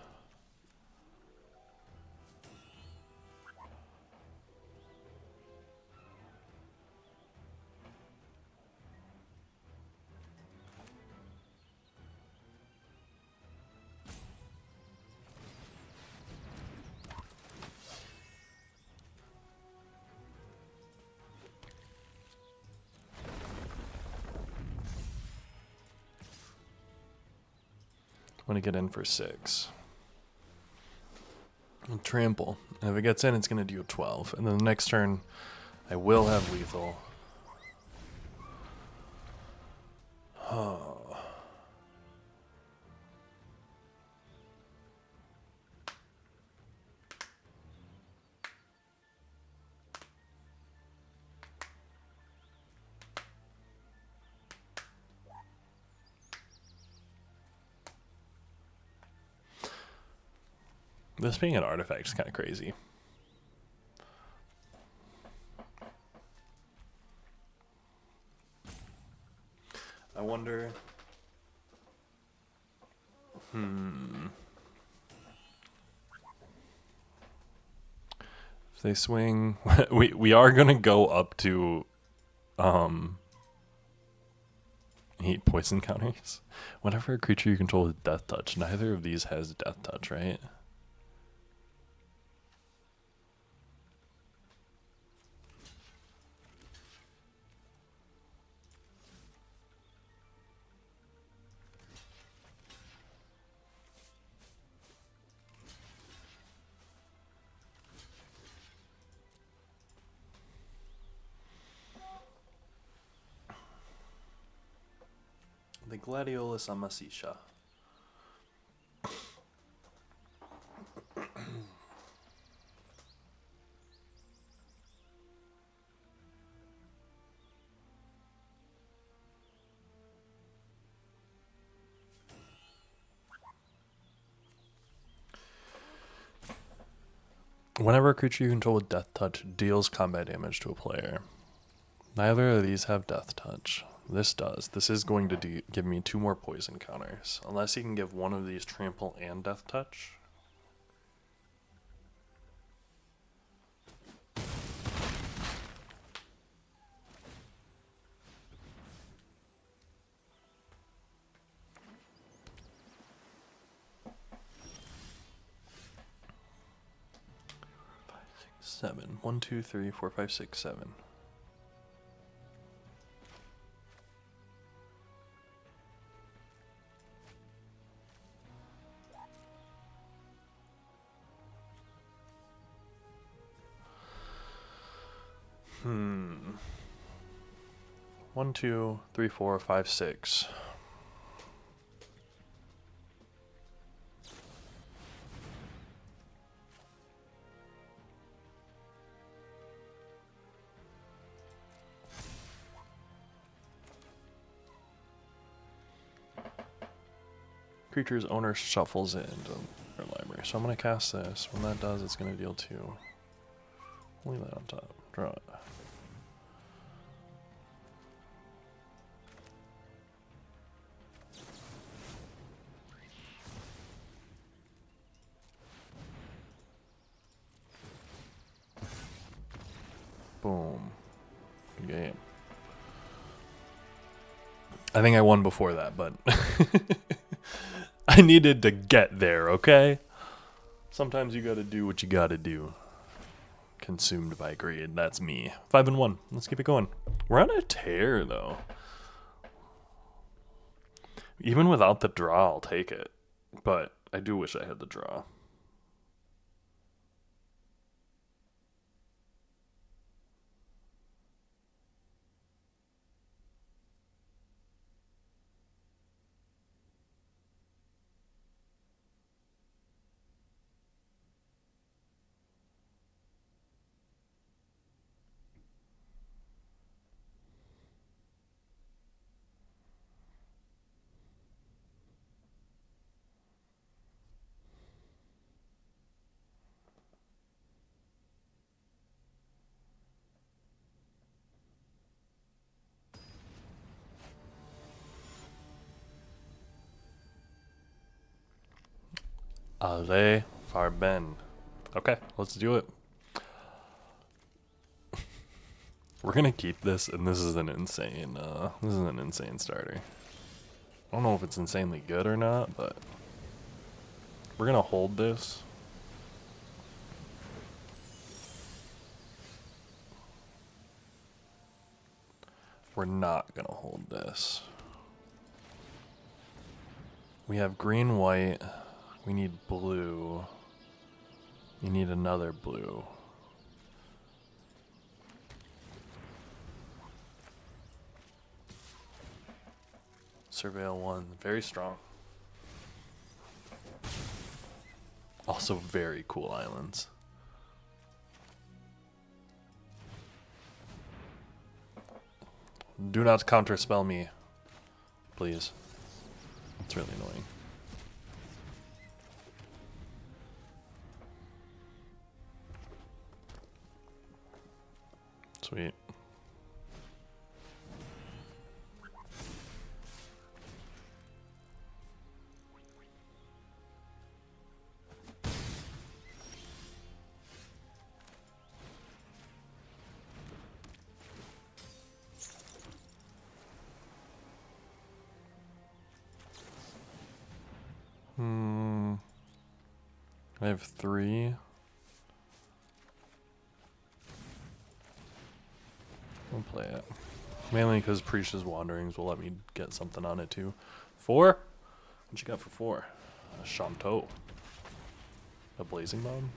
I'm going to get in for 6. And trample. And if it gets in, it's going to deal 12. And then the next turn, I will have lethal. Oh. This being an artifact is kind of crazy. I wonder... If they swing... we are going to go up to... 8 poison counters. Whenever a creature you control with Death Touch, neither of these has Death Touch, right? The Gladiolus Amasisha. Whenever a creature you control with Death Touch deals combat damage to a player, neither of these have Death Touch. This does. This is going to give me 2 more poison counters. Unless he can give one of these Trample and Death Touch. Seven. 1, 2, 3, 4, 5, 6, 7. One, 2, 3, 4, 5, 6. Creature's owner shuffles it into their library. So I'm going to cast this. When that does, it's going to deal 2. Leave that on top. Draw it. Boom. Good game. I think I won before that, but I needed to get there, okay? Sometimes you gotta do what you gotta do. Consumed by greed. That's me. 5-1. Let's keep it going. We're on a tear, though. Even without the draw, I'll take it. But I do wish I had the draw. Ale Farben. Okay, let's do it. We're gonna keep this, and this is an insane starter. I don't know if it's insanely good or not, but we're gonna hold this. We're not gonna hold this. We have green, white. We need blue. You need another blue. Surveil 1, very strong. Also very cool islands. Do not counterspell me, please. It's really annoying. Sweet. I have 3. I'll play it. Mainly because Prisha's Wanderings will let me get something on it too. 4? What you got for 4? A Shanto. A Blazing Bomb?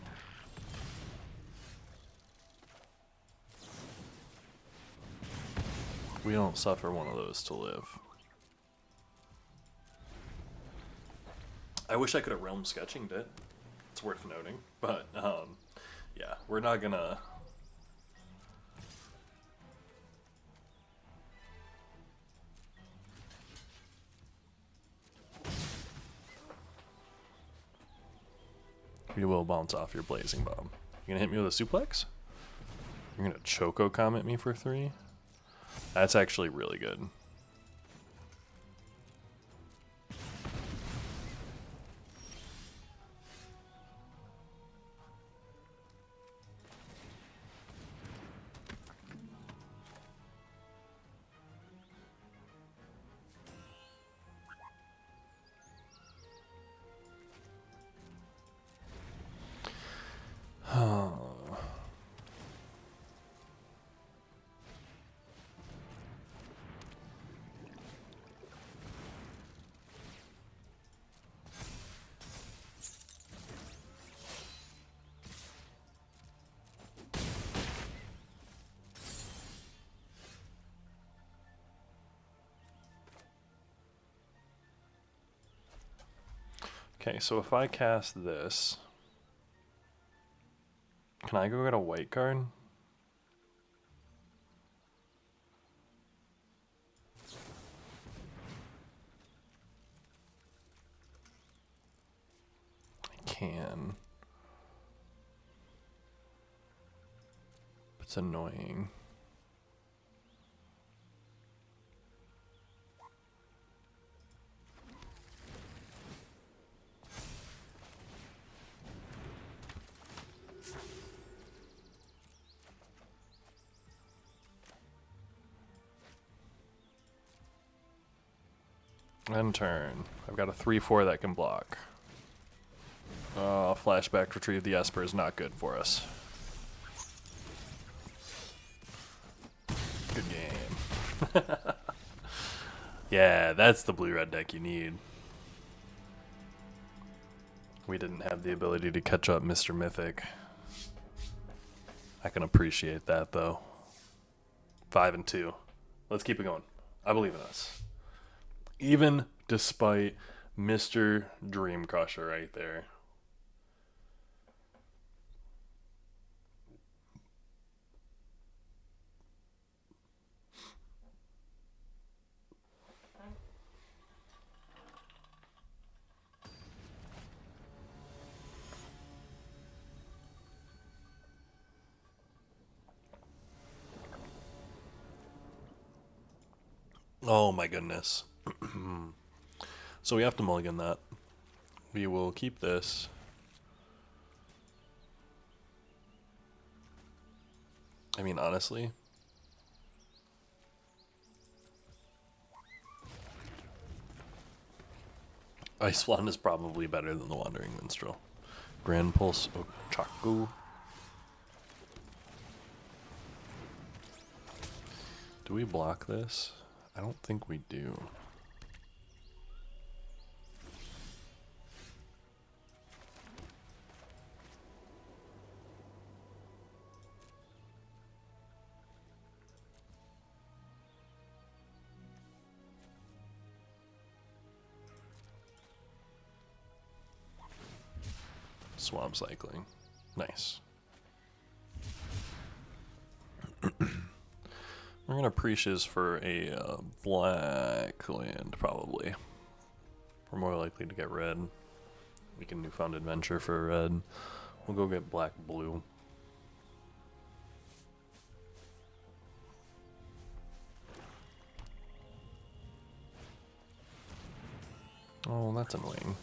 We don't suffer one of those to live. I wish I could have Realm Sketchinged it. It's worth noting. But, yeah, we're not gonna... You will bounce off your Blazing Bomb. You gonna hit me with a suplex? You're gonna Choco Comet me for 3? That's actually really good. Okay, so if I cast this, can I go get a white card? I can. It's annoying. End turn. I've got a 3/4 that can block. Flashback retrieve the Esper is not good for us. Good game. Yeah, that's the blue-red deck you need. We didn't have the ability to catch up Mr. Mythic. I can appreciate that, though. 5 and 2. Let's keep it going. I believe in us. Even despite Mr. Dream Crusher right there. Oh my goodness. So we have to mulligan that. We will keep this. I mean, honestly, Ice Flan is probably better than the Wandering Minstrel. Grand Pulse Ochaku. Do we block this? I don't think we do. Swamp Cycling. Nice. We're gonna pre-shiz for a black land, probably. We're more likely to get red. We can Newfound Adventure for red. We'll go get black blue. Oh, that's annoying.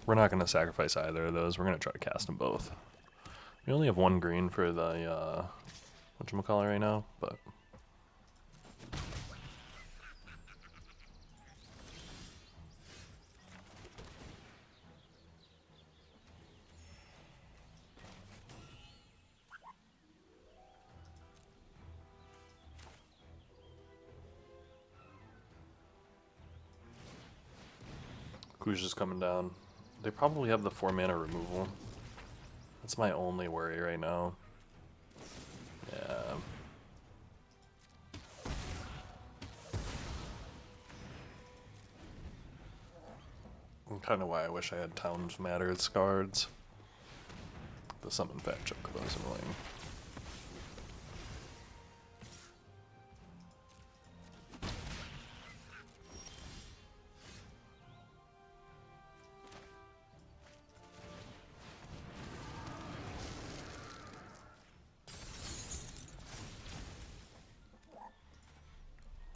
We're not going to sacrifice either of those. We're going to try to cast them both. We only have one green for the, whatchamacallit right now, but... Kuja's coming down. They probably have the 4-mana removal. That's my only worry right now. Yeah. Kind of why I wish I had Towns Matters cards. The Summon Fat Chocobo is annoying.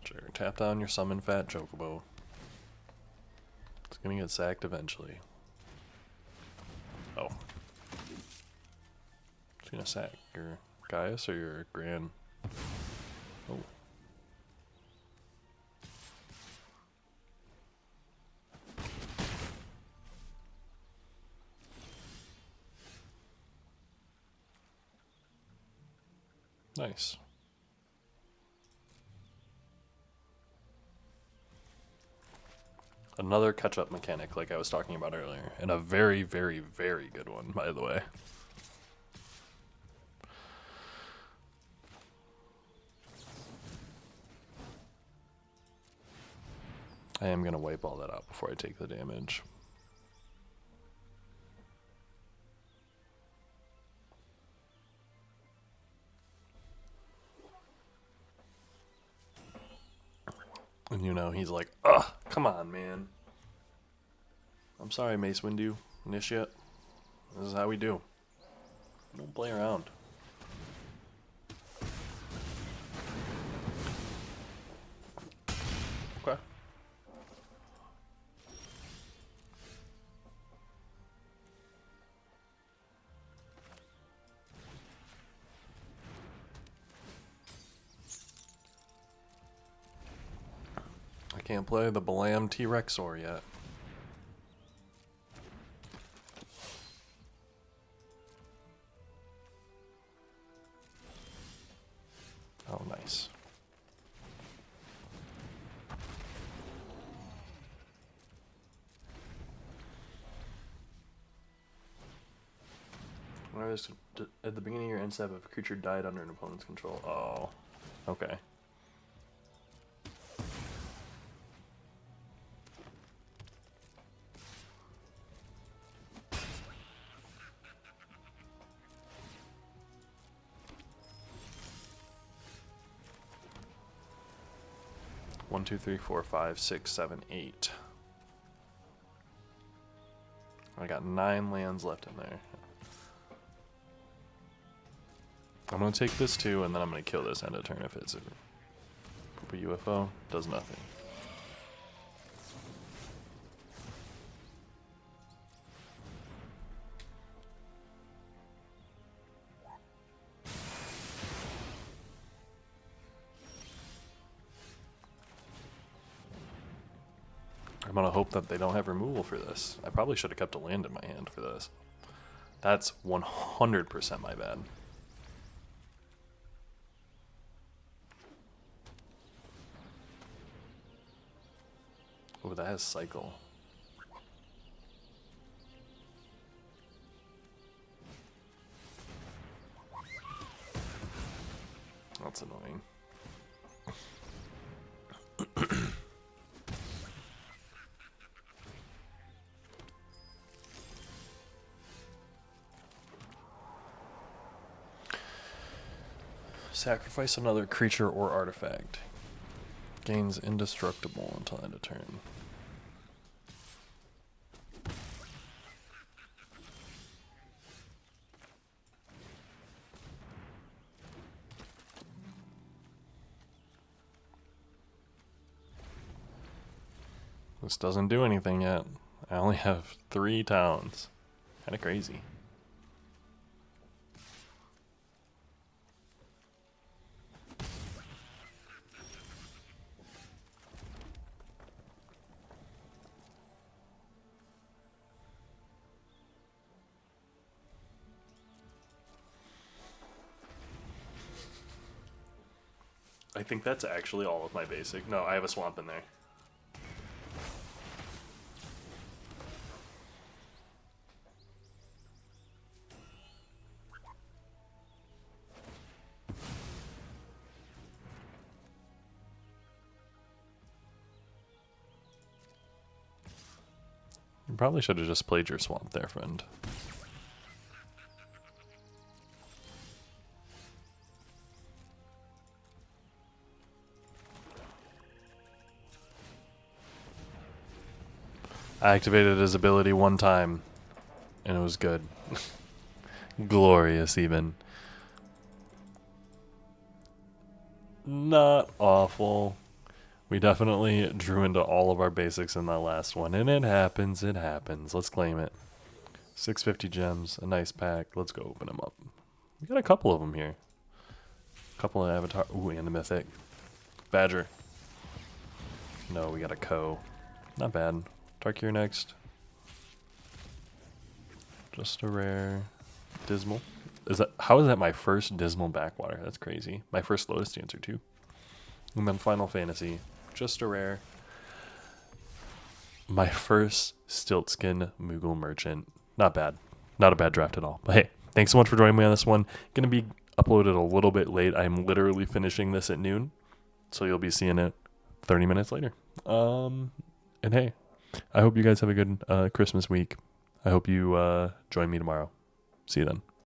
Sure, tap down your Summon Fat Chocobo. It's gonna get sacked eventually. Oh. It's gonna sack your Gaius or your Gran. Oh. Nice. Another catch-up mechanic like I was talking about earlier. And a very, very, very good one, by the way. I am going to wipe all that out before I take the damage. And you know, he's like, ugh, come on, man. I'm sorry, Mace Windu, Initiate. This is how we do. We don't play around. Okay. I can't play the Balam T-Rexor yet. Oh, nice. At the beginning of your end step, if a creature died under an opponent's control. Oh, okay. 1, 2, 3, 4, 5, 6, 7, 8. I got 9 lands left in there. I'm going to take this too, and then I'm going to kill this end of turn if it's a UFO. Does nothing. I'm going to hope that they don't have removal for this. I probably should have kept a land in my hand for this. That's 100% my bad. Oh, that has cycle. That's annoying. Sacrifice another creature or artifact. Gains indestructible until end of turn. This doesn't do anything yet. I only have 3 towns. Kinda crazy. I think that's actually all of my basic. No, I have a swamp in there. You probably should have just played your swamp there, friend. I activated his ability one time, and it was good. Glorious, even. Not awful. We definitely drew into all of our basics in that last one, and it happens, it happens. Let's claim it. 650 gems, a nice pack. Let's go open them up. We got a couple of them here. A couple of avatar. Ooh, and a mythic. Badger. No, we got a Co. Not bad. Tarkir next. Just a rare. Dismal. How is that my first Dismal Backwater? That's crazy. My first Lotus Dancer too. And then Final Fantasy. Just a rare. My first Stiltskin Moogle Merchant. Not bad. Not a bad draft at all. But hey, thanks so much for joining me on this one. Gonna be uploaded a little bit late. I'm literally finishing this at noon. So you'll be seeing it 30 minutes later. And hey, I hope you guys have a good Christmas week. I hope you join me tomorrow. See you then.